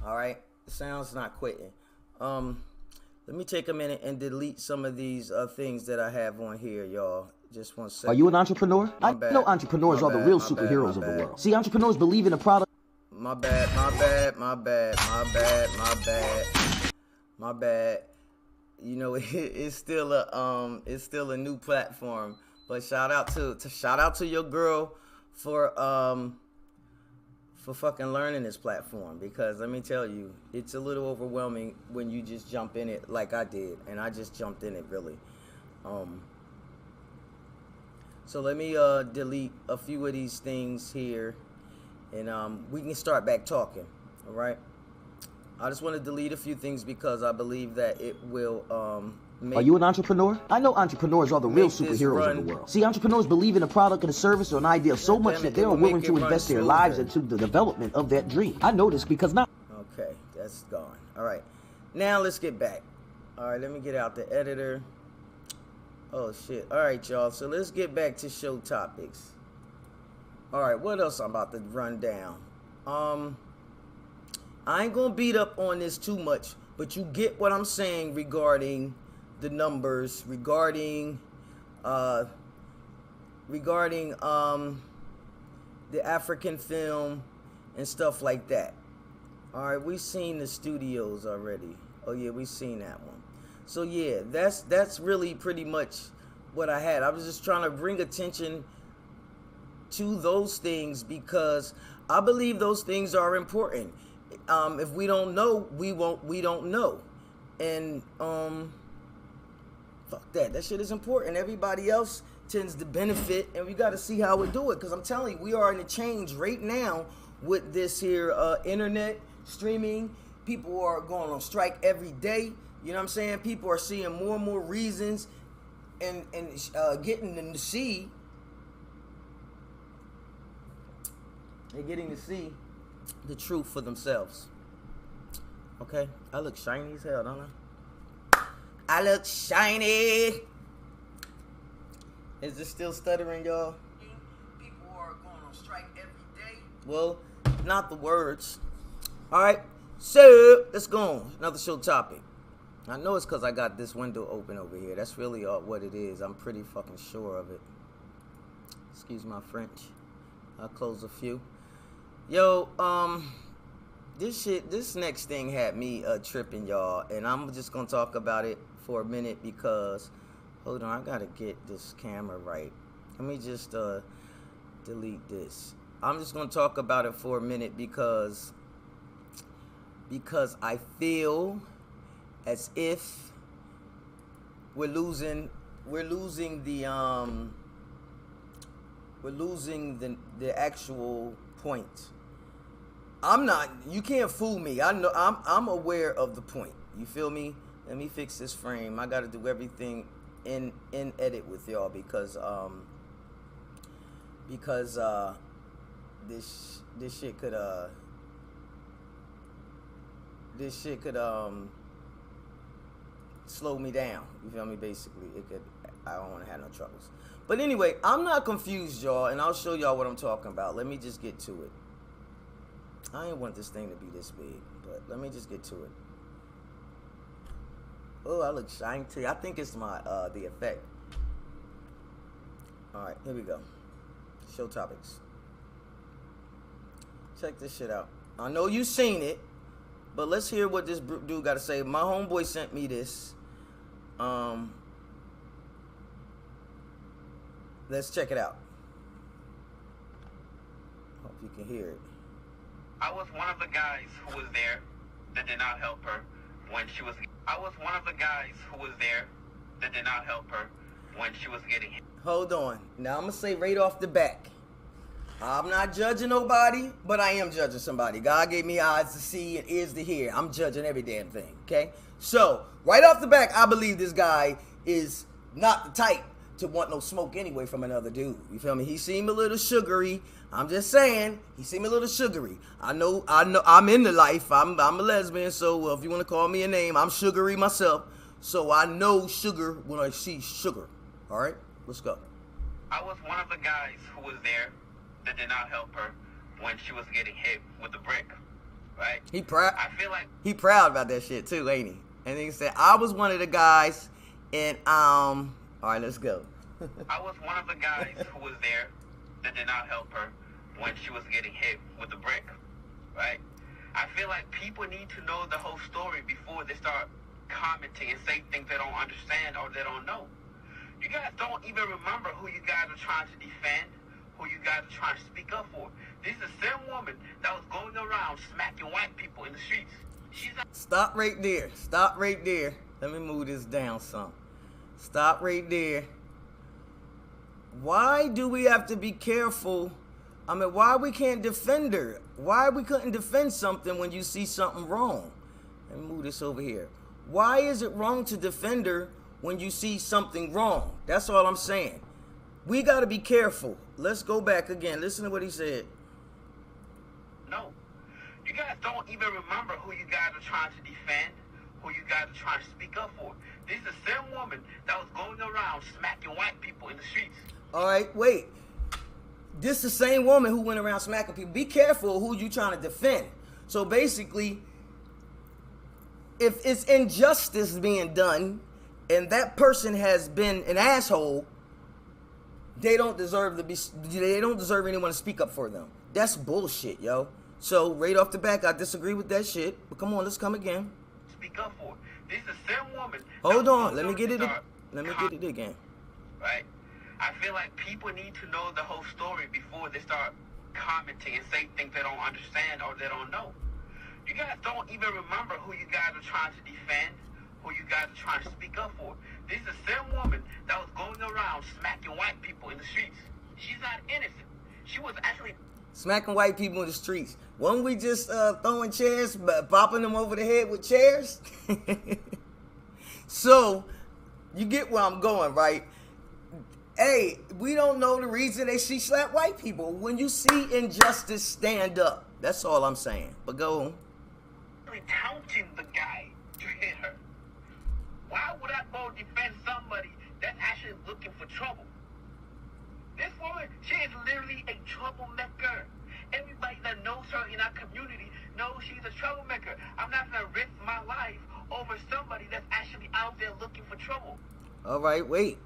All right, the sound's not quitting. Let me take a minute and delete some of these things that I have on here, y'all. Just 1 second. Are you an entrepreneur? I know entrepreneurs are the real superheroes of the world. See, entrepreneurs believe in a product. My bad. You know, it's still a new platform. But shout out to your girl for fucking learning this platform, because let me tell you, it's a little overwhelming when you just jump in it like I did, and I just jumped in it really. So let me delete a few of these things here, and we can start back talking. All right, I just want to delete a few things because I believe that it will Are you an entrepreneur? I know entrepreneurs are the real superheroes of the world. See, entrepreneurs believe in a product and a service or an idea so much that they are willing to invest their lives into the development of that dream. I know this because now. Okay, that's gone. All right, now let's get back. All right, let me get out the editor. Oh shit. All right, y'all. So let's get back to show topics. All right, what else I'm about to run down? I ain't gonna beat up on this too much, but you get what I'm saying regarding the numbers, regarding the African film and stuff like that. All right, we've seen the studios already. Oh yeah, we've seen that one. So yeah, that's really pretty much what I had. I was just trying to bring attention to those things because I believe those things are important. If we don't know, we don't know. And fuck that. That shit is important. Everybody else tends to benefit, and we got to see how we do it. Because I'm telling you, we are in a change right now with this here internet streaming. People are going on strike every day. You know what I'm saying? People are seeing more and more reasons and getting them to see. They're getting to see the truth for themselves. Okay? I look shiny as hell, don't I? I look shiny. Is it still stuttering, y'all? People are going on strike every day. Well, not the words. All right. So, let's go on. Another show topic. I know it's because I got this window open over here. That's really what it is. I'm pretty fucking sure of it. Excuse my French. I'll close a few. Yo, this next thing had me tripping, y'all. And I'm just going to talk about it for a minute because, hold on, I got to get this camera right. Let me just delete this. I'm just going to talk about it for a minute because I feel as if we're losing the actual point. You can't fool me. I know I'm aware of the point. You feel me? Let me fix this frame. I got to do everything in edit with y'all because this shit could slow me down. You feel me? Basically, I don't want to have no troubles. But anyway, I'm not confused, y'all, and I'll show y'all what I'm talking about. Let me just get to it. I ain't want this thing to be this big, but let me just get to it. Oh, I look shiny too. I think it's my the effect. All right, here we go. Show topics. Check this shit out. I know you've seen it, but let's hear what this dude got to say. My homeboy sent me this. Let's check it out. Hope you can hear it. I was one of the guys who was there that did not help her when she was. I was one of the guys who was there that did not help her when she was getting hit. Hold on. Now I'm gonna say right off the back, I'm not judging nobody, but I am judging somebody. God gave me eyes to see and ears to hear. I'm judging every damn thing. Okay. So right off the back, I believe this guy is not the type to want no smoke anyway from another dude. You feel me? He seemed a little sugary. I'm just saying, he seemed a little sugary. I know I'm in the life. I'm a lesbian, so if you want to call me a name, I'm sugary myself. So I know sugar when I see sugar. All right, let's go. I was one of the guys who was there that did not help her when she was getting hit with the brick, right? He proud. I feel like He proud about that shit too, ain't he? And he said, I was one of the guys, and all right, let's go. I was one of the guys who was there that did not help her when she was getting hit with the brick, right? I feel like people need to know the whole story before they start commenting and say things they don't understand or they don't know. You guys don't even remember who you guys are trying to defend, who you guys are trying to speak up for. This is the same woman that was going around smacking white people in the streets. Stop right there. Stop right there. Let me move this down some. Stop right there. Why do we have to be careful? I mean, why we can't defend her? Why we couldn't defend something when you see something wrong? Let me move this over here. Why is it wrong to defend her when you see something wrong? That's all I'm saying. We got to be careful. Let's go back again. Listen to what he said. No. You guys don't even remember who you guys are trying to defend, who you guys are trying to speak up for. This is the same woman that was going around smacking white people in the streets. All right, wait. This the same woman who went around smacking people. Be careful who you trying to defend. So basically, if it's injustice being done and that person has been an asshole, they don't deserve anyone to speak up for them. That's bullshit, yo. So right off the back, I disagree with that shit. But come on, let's come again. Speak up for. This is the same woman. Hold on, let me get it. Let me get it again. Right. I feel like people need to know the whole story before they start commenting and say things they don't understand or they don't know. You guys don't even remember who you guys are trying to defend, who you guys are trying to speak up for. This is the same woman that was going around smacking white people in the streets. She's not innocent. She was actually smacking white people in the streets. Weren't we just throwing chairs, bopping them over the head with chairs? So, you get where I'm going, right? Hey, we don't know the reason she slapped white people. When you see injustice, stand up. That's all I'm saying. But go on. Counting the guy to hit her. Why would I go defend somebody that's actually looking for trouble? This woman, she is literally a troublemaker. Everybody that knows her in our community knows she's a troublemaker. I'm not going to risk my life over somebody that's actually out there looking for trouble. All right, wait.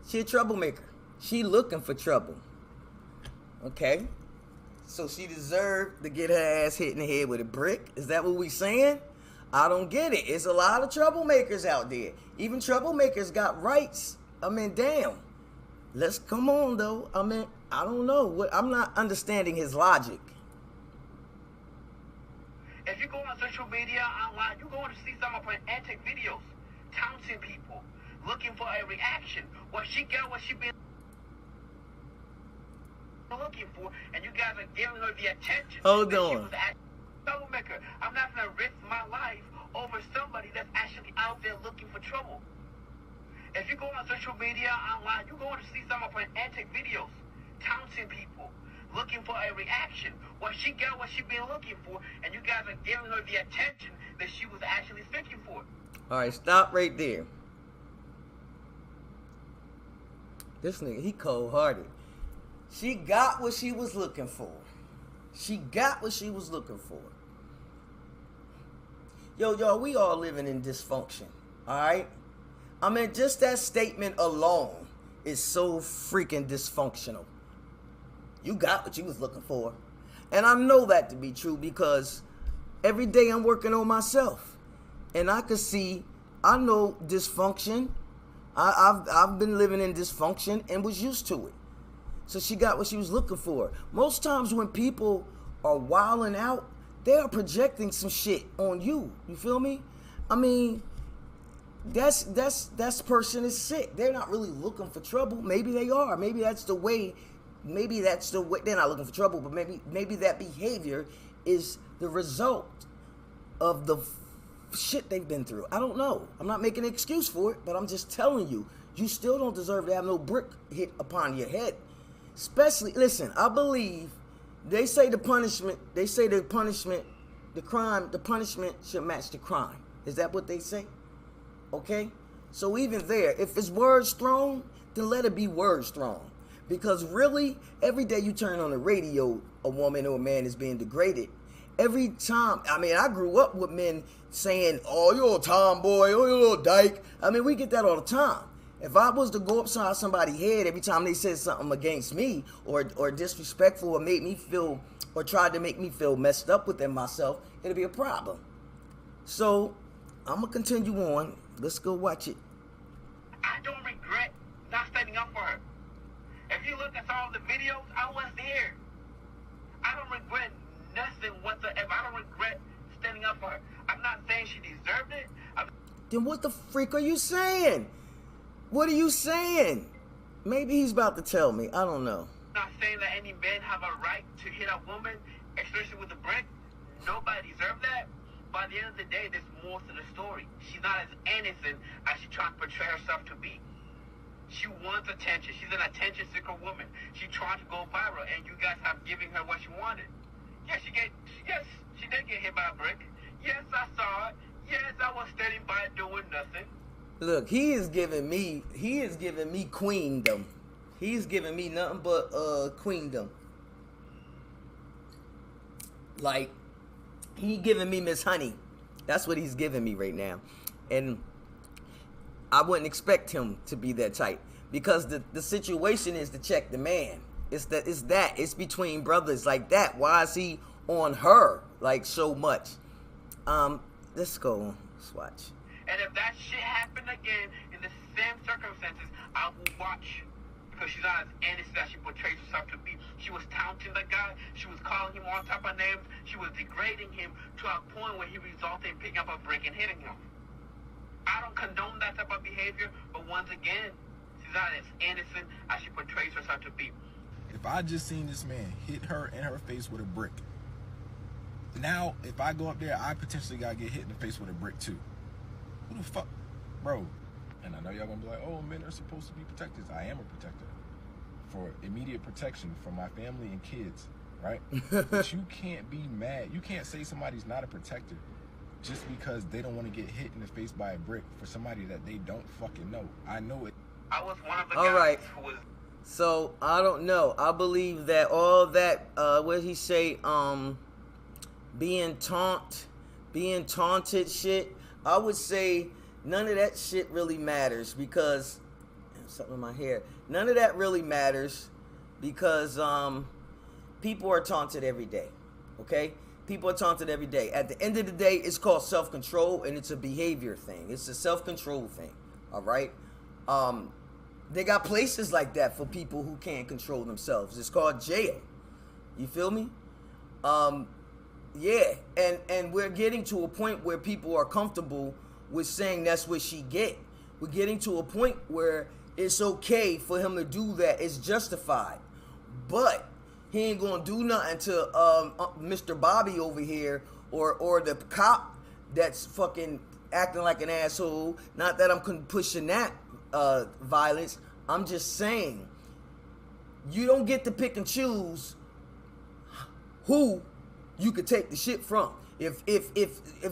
She a troublemaker. She looking for trouble. Okay. So she deserved to get her ass hit in the head with a brick? Is that what we saying? I don't get it. It's a lot of troublemakers out there. Even troublemakers got rights. I mean, damn. Let's come on, though. I mean, I don't know. I'm not understanding his logic. If you go on social media, online, you're going to see some of her antic videos, taunting people, looking for a reaction. What she got, what she been looking for, and you guys are giving her the attention. Hold that on. She was a troublemaker. I'm not going to risk my life over somebody that's actually out there looking for trouble. If you go on social media, online, you're going to see some of her antic videos, taunting people, looking for a reaction. What she got, what she been looking for, and you guys are giving her the attention that she was actually seeking for. All right, stop right there. This nigga, he cold-hearted. She got what she was looking for. She got what she was looking for. Yo, y'all, we all living in dysfunction, all right? I mean, just that statement alone is so freaking dysfunctional. You got what you was looking for. And I know that to be true because every day I'm working on myself. And I can see, I know dysfunction. I've been living in dysfunction and was used to it. So she got what she was looking for. Most times when people are wilding out, they are projecting some shit on you. You feel me? I mean, that person is sick. They're not really looking for trouble. Maybe they are. Maybe that's the way. Maybe that's the way. They're not looking for trouble, but maybe that behavior is the result of the shit they've been through. I don't know. I'm not making an excuse for it, but I'm just telling you, you still don't deserve to have no brick hit upon your head. Especially, listen, I believe they say the punishment should match the crime. Is that what they say? Okay? So even there, if it's words thrown, then let it be words thrown. Because really, every day you turn on the radio, a woman or a man is being degraded. Every time, I mean, I grew up with men saying, oh, you're a tomboy, oh, you're a little dyke. I mean, we get that all the time. If I was to go upside somebody's head every time they said something against me or disrespectful or made me feel or tried to make me feel messed up within myself, it'll be a problem. So I'm going to continue on. Let's go watch it. I don't regret not standing up for her. If you look at all the videos, I was there. I don't regret nothing whatsoever. I don't regret standing up for her. I'm not saying she deserved it. Then what the freak are you saying? What are you saying? Maybe he's about to tell me. I don't know. I'm not saying that any men have a right to hit a woman, especially with a brick. Nobody deserves that. By the end of the day, there's more to the story. She's not as innocent as she tries to portray herself to be. She wants attention. She's an attention-seeker woman. She tried to go viral, and you guys have given her what she wanted. Yes, she did get hit by a brick. Yes, I saw it. Yes, I was standing by doing nothing. Look, he is giving me queendom. He's giving me nothing but queendom. Like, he giving me Miss Honey. That's what he's giving me right now. And I wouldn't expect him to be that type. Because the situation is to check the man. It's between brothers like that. Why is he on her like so much? Let's go. Let's watch. And if that shit happened again in the same circumstances, I will watch. Because she's not as innocent as she portrays herself to be. She was taunting the guy. She was calling him all type of names. She was degrading him to a point where he resulted in picking up a brick and hitting him. I don't condone that type of behavior, but once again, she's not as innocent as she portrays herself to be. If I just seen this man hit her in her face with a brick, now if I go up there, I potentially gotta get hit in the face with a brick too. Who the fuck, bro? And I know y'all gonna be like, oh, men are supposed to be protectors. I am a protector for immediate protection for my family and kids, right? But you can't be mad. You can't say somebody's not a protector just because they don't want to get hit in the face by a brick for somebody that they don't fucking know. I know it. I was one of the all guys right. who was. So I don't know. I believe that all that what did he say? Being taunted shit. I would say none of that shit really matters because something in my hair. None of that really matters because people are taunted every day. Okay? People are taunted every day. At the end of the day, it's called self-control and it's a behavior thing. It's a self-control thing. All right? They got places like that for people who can't control themselves. It's called jail. You feel me? Yeah, and we're getting to a point where people are comfortable with saying that's what she get. We're getting to a point where it's okay for him to do that. It's justified. But he ain't gonna do nothing to Mr. Bobby over here or the cop that's fucking acting like an asshole. Not that I'm pushing that violence. I'm just saying you don't get to pick and choose who you could take the shit from. If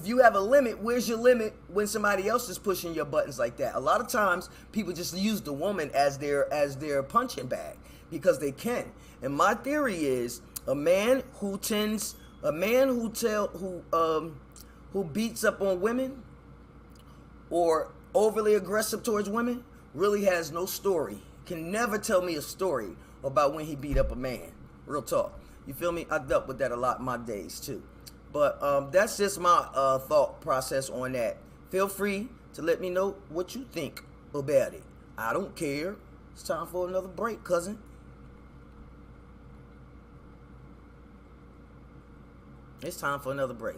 you have a limit, where's your limit when somebody else is pushing your buttons like that? A lot of times people just use the woman as their punching bag because they can. And my theory is a man who beats up on women or overly aggressive towards women really has no story. Can never tell me a story about when he beat up a man. Real talk. You feel me? I dealt with that a lot in my days too. But that's just my thought process on that. Feel free to let me know what you think about it. I don't care. It's time for another break, cousin. It's time for another break.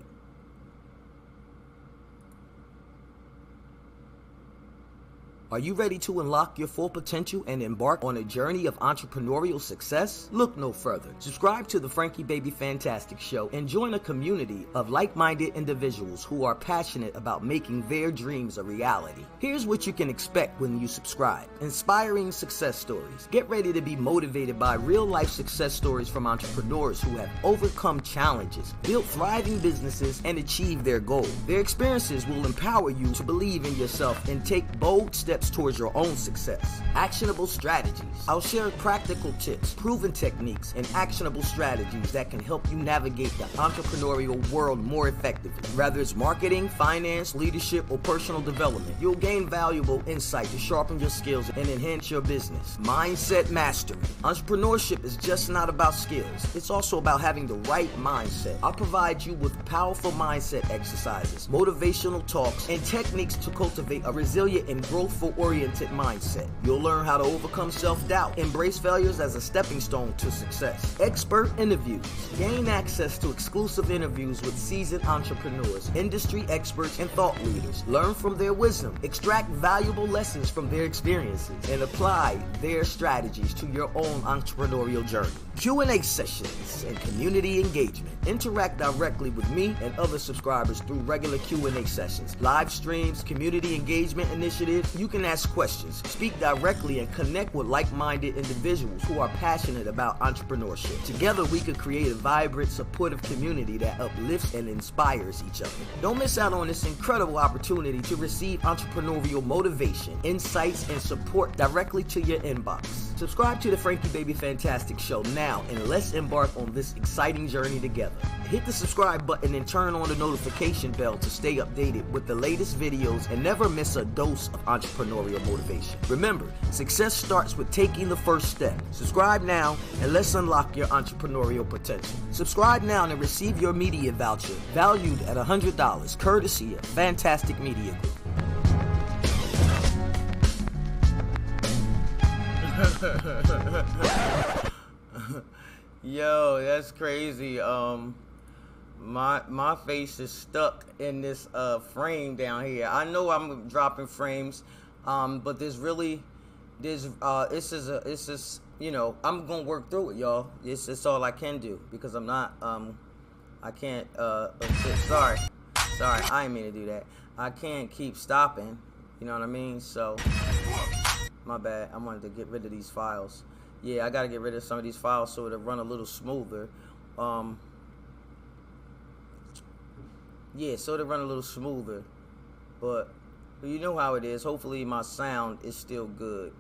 Are you ready to unlock your full potential and embark on a journey of entrepreneurial success? Look no further. Subscribe to the Frankie Baby Fantastic Show and join a community of like-minded individuals who are passionate about making their dreams a reality. Here's what you can expect when you subscribe. Inspiring success stories. Get ready to be motivated by real-life success stories from entrepreneurs who have overcome challenges, built thriving businesses, and achieved their goal. Their experiences will empower you to believe in yourself and take bold steps steps towards your own success. Actionable strategies. I'll share practical tips, proven techniques, and actionable strategies that can help you navigate the entrepreneurial world more effectively. Whether it's marketing, finance, leadership, or personal development, you'll gain valuable insight to sharpen your skills and enhance your business. Mindset mastery. Entrepreneurship is just not about skills. It's also about having the right mindset. I'll provide you with powerful mindset exercises, motivational talks, and techniques to cultivate a resilient and growth-oriented mindset. You'll learn how to overcome self-doubt, embrace failures as a stepping stone to success. Expert interviews. Gain access to exclusive interviews with seasoned entrepreneurs, industry experts, and thought leaders. Learn from their wisdom, extract valuable lessons from their experiences, and apply their strategies to your own entrepreneurial journey. Q&A sessions and community engagement. Interact directly with me and other subscribers through regular Q&A sessions, live streams, community engagement initiatives. You can ask questions, speak directly, and connect with like-minded individuals who are passionate about entrepreneurship. Together, we could create a vibrant, supportive community that uplifts and inspires each other. Don't miss out on this incredible opportunity to receive entrepreneurial motivation, insights, and support directly to your inbox. Subscribe to the Frankie Baby Fantastic Show now, and let's embark on this exciting journey together. Hit the subscribe button and turn on the notification bell to stay updated with the latest videos and never miss a dose of entrepreneurial motivation. Remember, success starts with taking the first step. Subscribe now and let's unlock your entrepreneurial potential. Subscribe now and receive your media voucher valued at $100, courtesy of Fantastic Media Group. Yo, that's crazy. My face is stuck in this frame down here. I know I'm dropping frames, but this is you know, I'm gonna work through it, y'all. It's all I can do because I'm not I can't sorry, I didn't mean to do that. I can't keep stopping, you know what I mean? So my bad. I wanted to get rid of these files. Yeah, I gotta get rid of some of these files so it'll run a little smoother. Yeah, so it'll run a little smoother. But you know how it is. Hopefully my sound is still good.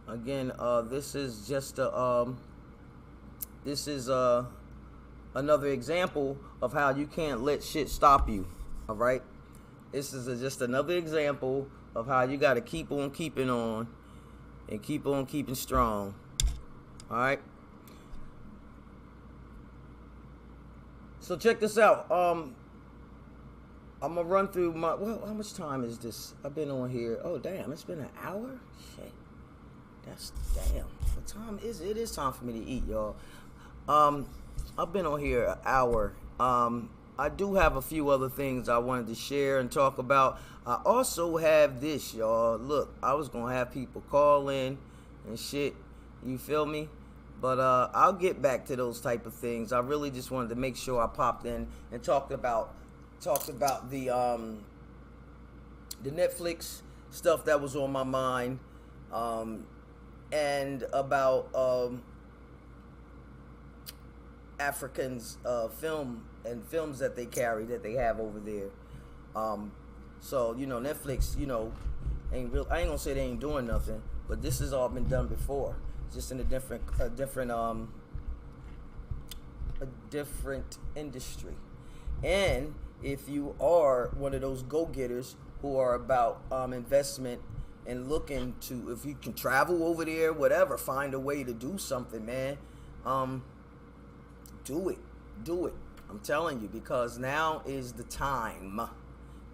Again, this is just another example of how you can't let shit stop you. All right, this is just another example of how you got to keep on keeping on and keep on keeping strong. All right. So check this out. I'm gonna run through my. Well, how much time is this? I've been on here. Oh damn, it's been an hour. Shit. That's damn. What time is it? It is time for me to eat, y'all. I've been on here an hour. I do have a few other things I wanted to share and talk about. I also have this, y'all. Look, I was gonna have people call in and shit. You feel me? But I'll get back to those type of things. I really just wanted to make sure I popped in and talked about the Netflix stuff that was on my mind, and about Africans films that they carry, that they have over there. So you know, Netflix, you know, I ain't gonna say they ain't doing nothing, but this has all been done before, just in a different industry. And if you are one of those go-getters who are about investment and looking to, if you can travel over there, whatever, find a way to do something, man, do it. I'm telling you, because now is the time.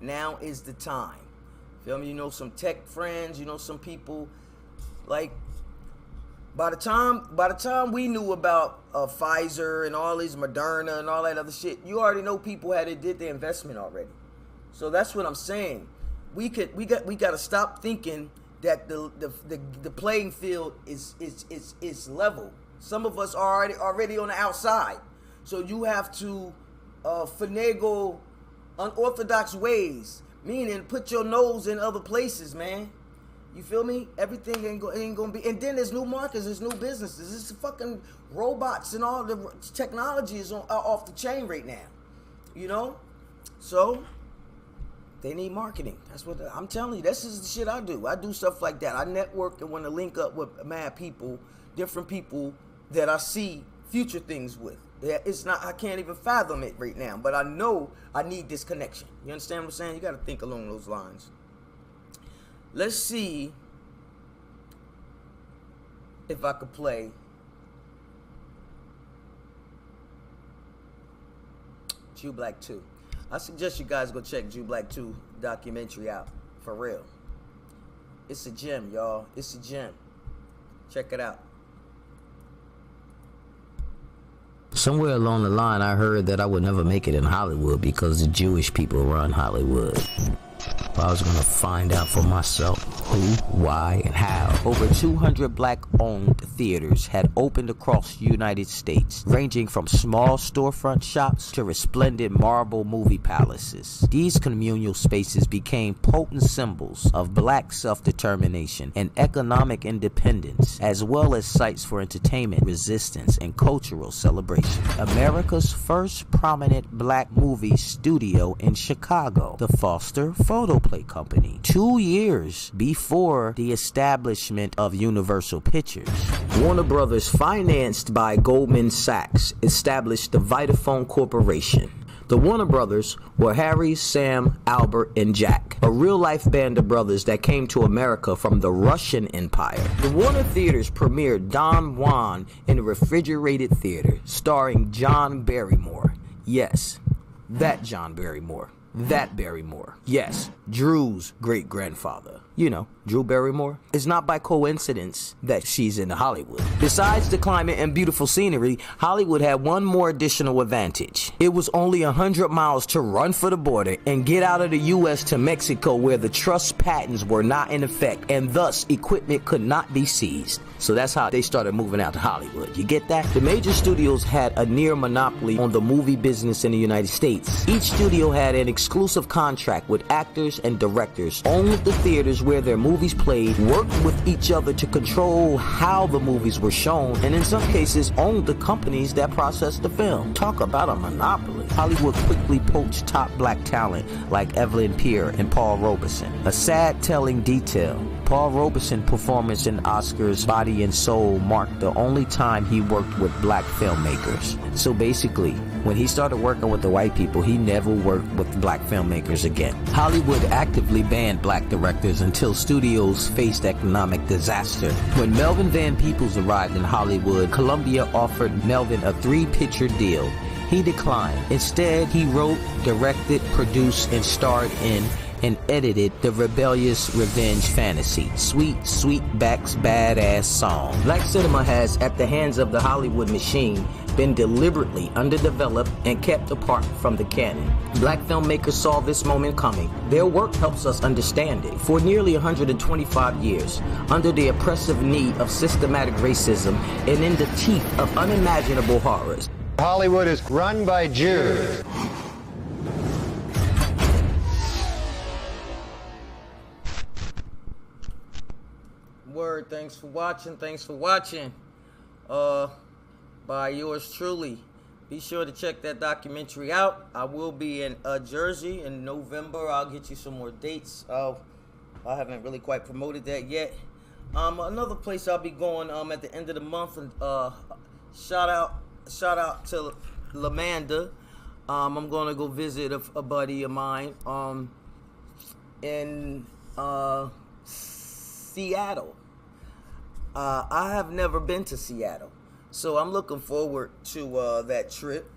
Now is the time. Feel me? You know, some tech friends, you know, some people, like, by the time we knew about Pfizer and all these Moderna and all that other shit, you already know people did their investment already. So that's what I'm saying. We got to stop thinking that the playing field is level. Some of us are already on the outside. So you have to finagle unorthodox ways, meaning put your nose in other places, man. You feel me? Everything ain't gonna be. And then there's new markets, there's new businesses. This fucking robots and all the technology is off the chain right now. You know? So They need marketing. That's what I'm telling you. This is the shit I do. I do stuff like that. I network and want to link up with mad people, different people that I see future things with. It's not, I can't even fathom it right now, but I know I need this connection. You understand what I'm saying? You got to think along those lines. Let's see if I could play Jew Black 2. I suggest you guys go check Jew Black 2 documentary out. For real. It's a gem, y'all. It's a gem. Check it out. Somewhere along the line, I heard that I would never make it in Hollywood because the Jewish people run Hollywood. I was gonna find out for myself who, why, and how. Over 200 black-owned theaters had opened across the United States, ranging from small storefront shops to resplendent marble movie palaces. These communal spaces became potent symbols of black self-determination and economic independence, as well as sites for entertainment, resistance, and cultural celebration. America's first prominent black movie studio in Chicago, the Foster Photoplay Company, 2 years before the establishment of Universal Pictures. Warner Brothers, financed by Goldman Sachs, established the Vitaphone Corporation. The Warner Brothers were Harry, Sam, Albert, and Jack, a real-life band of brothers that came to America from the Russian Empire. The Warner Theaters premiered Don Juan in a refrigerated theater, starring John Barrymore. Yes, that John Barrymore. That Barrymore. Yes, Drew's great-grandfather. You know, Drew Barrymore. It's not by coincidence that she's in Hollywood. Besides the climate and beautiful scenery, Hollywood had one more additional advantage. It was only 100 miles to run for the border and get out of the U.S. to Mexico, where the trust patents were not in effect and thus equipment could not be seized. So that's how they started moving out to Hollywood. You get that? The major studios had a near monopoly on the movie business in the United States. Each studio had an exclusive contract with actors and directors, owned the theaters where their movies played, worked with each other to control how the movies were shown, and in some cases owned the companies that processed the film. Talk about a monopoly. Hollywood quickly poached top black talent like Evelyn Pierre and Paul Robeson. A sad telling detail: Paul Robeson's performance in Oscar's Body and Soul marked the only time he worked with black filmmakers. So basically, when he started working with the white people, he never worked with black filmmakers again. Hollywood actively banned black directors until studios faced economic disaster. When Melvin Van Peebles arrived in Hollywood, Columbia offered Melvin a 3-picture deal. He declined. Instead, he wrote, directed, produced, and starred in and edited the rebellious revenge fantasy, Sweet Sweetback's Badass Song. Black cinema has, at the hands of the Hollywood machine, been deliberately underdeveloped and kept apart from the canon. Black filmmakers saw this moment coming. Their work helps us understand it. For nearly 125 years, under the oppressive knee of systematic racism and in the teeth of unimaginable horrors, Hollywood is run by Jews. Word, thanks for watching. By yours truly. Be sure to check that documentary out. I will be in Jersey in November. I'll get you some more dates. I haven't really quite promoted that yet. Another place I'll be going at the end of the month, and shout out to Lamanda. I'm gonna go visit a buddy of mine in Seattle. I have never been to Seattle, so I'm looking forward to that trip.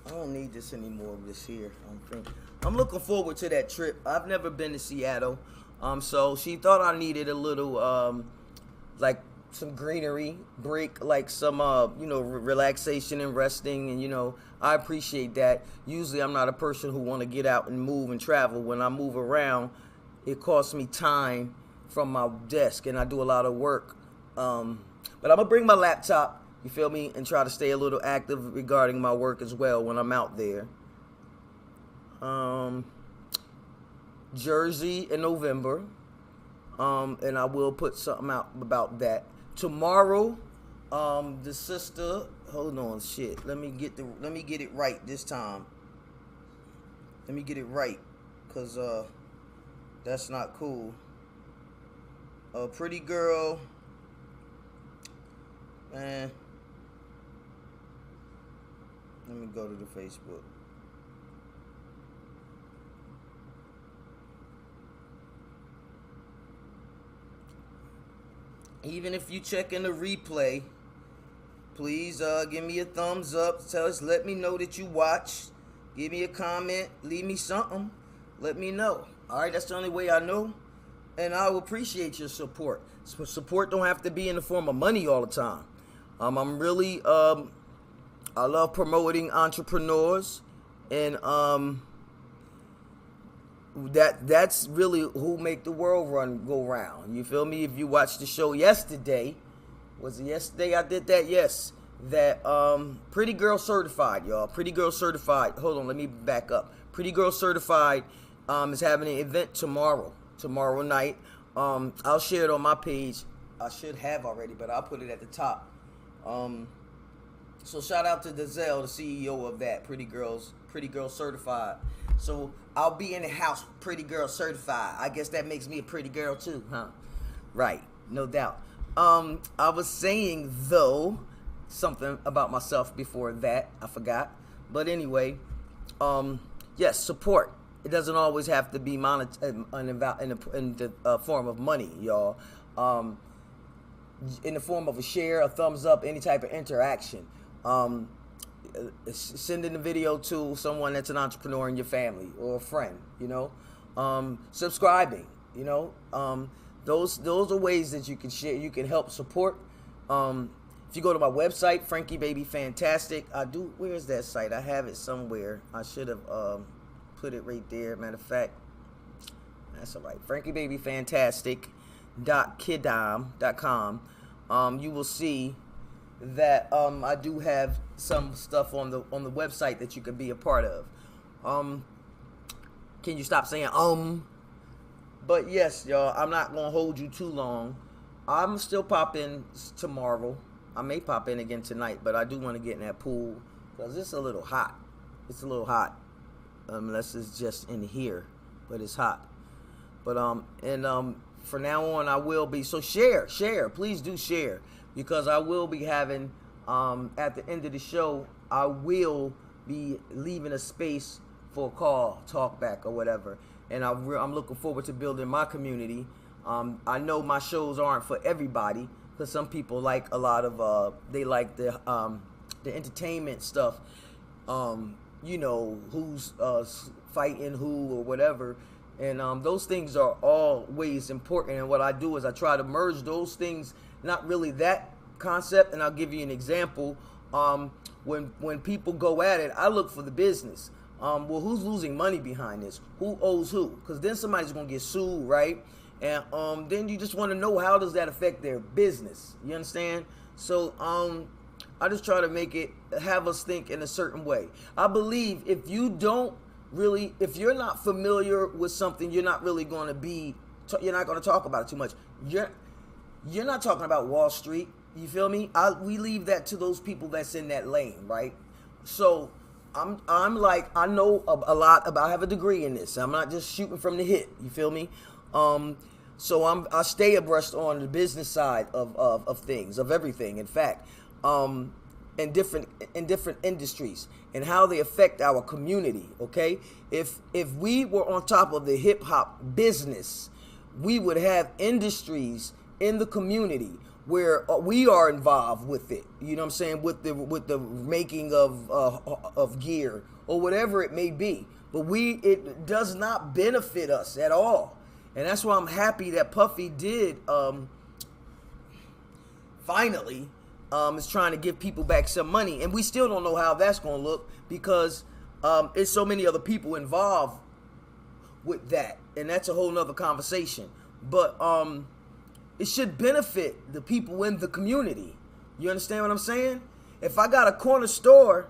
I don't need this anymore, this here, I don't think. I'm looking forward to that trip. I've never been to Seattle, so she thought I needed a little, like some greenery break, like some, relaxation and resting, and, I appreciate that. Usually I'm not a person who want to get out and move and travel. When I move around, it costs me time from my desk, and I do a lot of work. But I'm gonna bring my laptop, you feel me, and try to stay a little active regarding my work as well when I'm out there. Jersey in November, and I will put something out about that tomorrow. The sister, hold on, shit. Let me get it right this time. Let me get it right, cause That's not cool. A pretty girl. Man. Let me go to the Facebook. Even if you check in the replay, please give me a thumbs up. Let me know that you watched. Give me a comment. Leave me something. Let me know. All right, that's the only way I know. And I will appreciate your support. Support don't have to be in the form of money all the time. I'm really, I love promoting entrepreneurs. And that's really who make the world go round. You feel me? If you watched the show yesterday, was it yesterday I did that? Yes. That Pretty Girl Certified, y'all. Pretty Girl Certified. Hold on, let me back up. Pretty Girl Certified is having an event tomorrow night. I'll share it on my page. I should have already, but I'll put it at the top. So shout out to Dazelle, the CEO of that, Pretty Girl Certified. So I'll be in the house, Pretty Girl Certified. I guess that makes me a pretty girl too, huh? Right, no doubt. I was saying though something about myself before that. I forgot. But anyway, yes, support. It doesn't always have to be in the form of money, y'all. In the form of a share, a thumbs up, any type of interaction. Sending the video to someone that's an entrepreneur in your family or a friend, you know. Subscribing, you know. Those are ways that you can share. You can help support. If you go to my website, Frankie Baby Fantastic, where is that site? I have it somewhere. I should have put it right there. Matter of fact, that's all right. FrankieBabyFantastic.kidam.com. You will see that I do have some stuff on the website that you can be a part of. Can you stop saying But yes, y'all, I'm not gonna hold you too long. I'm still pop in tomorrow. I may pop in again tonight, but I do want to get in that pool because it's a little hot. It's a little hot, unless it's just in here, but it's hot. But for now on, I will be. So share, please do share, because I will be having at the end of the show, I will be leaving a space for a call, talk back, or whatever. And I'm looking forward to building my community. I know my shows aren't for everybody, because some people like a lot of they like the entertainment stuff. You know, who's fighting who or whatever. And those things are always important. And what I do is I try to merge those things, not really that concept. And I'll give you an example. When people go at it, I look for the business. Well, who's losing money behind this? Who owes who? Because then somebody's going to get sued, right? And then you just want to know, how does that affect their business? You understand? So I just try to have us think in a certain way. I believe if you're not familiar with something, you're not really going to you're not going to talk about it too much. You're not talking about Wall Street. You feel me? We leave that to those people that's in that lane, right? So I'm like, I know a lot about, I have a degree in this. I'm not just shooting from the hip. You feel me? So I stay abreast on the business side of things, of everything. In fact, in different industries and how they affect our community. Okay, if we were on top of the hip hop business, we would have industries in the community where we are involved with it. You know what I'm saying? With the making of gear or whatever it may be. But it does not benefit us at all. And that's why I'm happy that Puffy did finally is trying to give people back some money. And we still don't know how that's going to look, because there's so many other people involved with that. And that's a whole nother conversation. But it should benefit the people in the community. You understand what I'm saying? If I got a corner store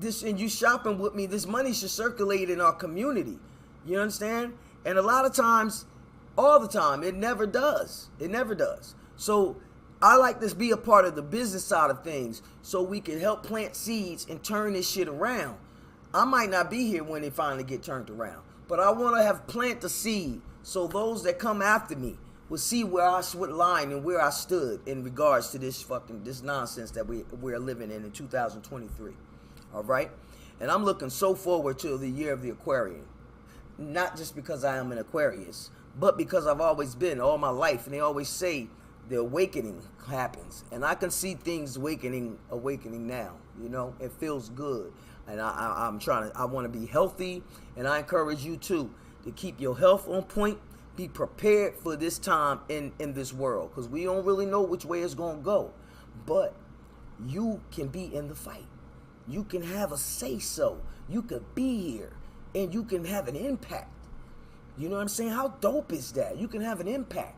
and you shopping with me, this money should circulate in our community. You understand? And a lot of times, all the time, it never does. It never does. So I like to be a part of the business side of things so we can help plant seeds and turn this shit around. I might not be here when it finally get turned around, But I want to have planted the seed so those that come after me will see where I would line and where I stood in regards to this nonsense that we're living in 2023. All right? And I'm looking so forward to the year of the Aquarian. Not just because I am an Aquarius, but because I've always been all my life. And they always say the awakening happens. And I can see things awakening now. You know, it feels good. And I want to be healthy. And I encourage you too to keep your health on point. Be prepared for this time in this world. Because we don't really know which way it's going to go. But you can be in the fight. You can have a say-so. You could be here. And you can have an impact. You know what I'm saying? How dope is that? You can have an impact.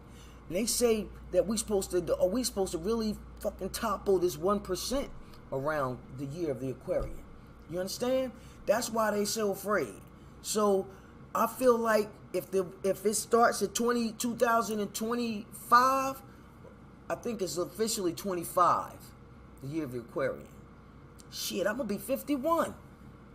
And they say that we supposed to really fucking topple this 1% around the year of the Aquarian. You understand? That's why they so afraid. So I feel like if it starts at 2025, I think it's officially 25, the year of the Aquarian. Shit, I'm gonna be 51.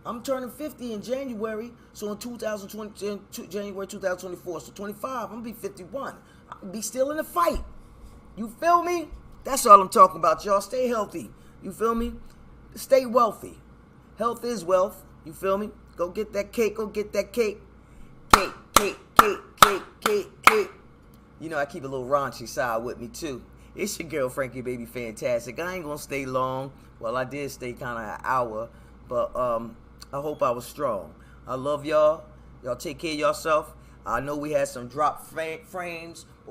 I'm turning 50 in January, so in January 2024, so 25, I'm gonna be 51. I'm gonna be still in the fight. You feel me? That's all I'm talking about, y'all. Stay healthy. You feel me? Stay wealthy. Health is wealth. You feel me? Go get that cake. Go get that cake. Cake, cake, cake, cake, cake, cake. You know, I keep a little raunchy side with me, too. It's your girl, Frankie Baby Fantastic. I ain't gonna stay long. Well, I did stay kind of an hour, but I hope I was strong. I love y'all. Y'all take care of yourself. I know we had some drop frames.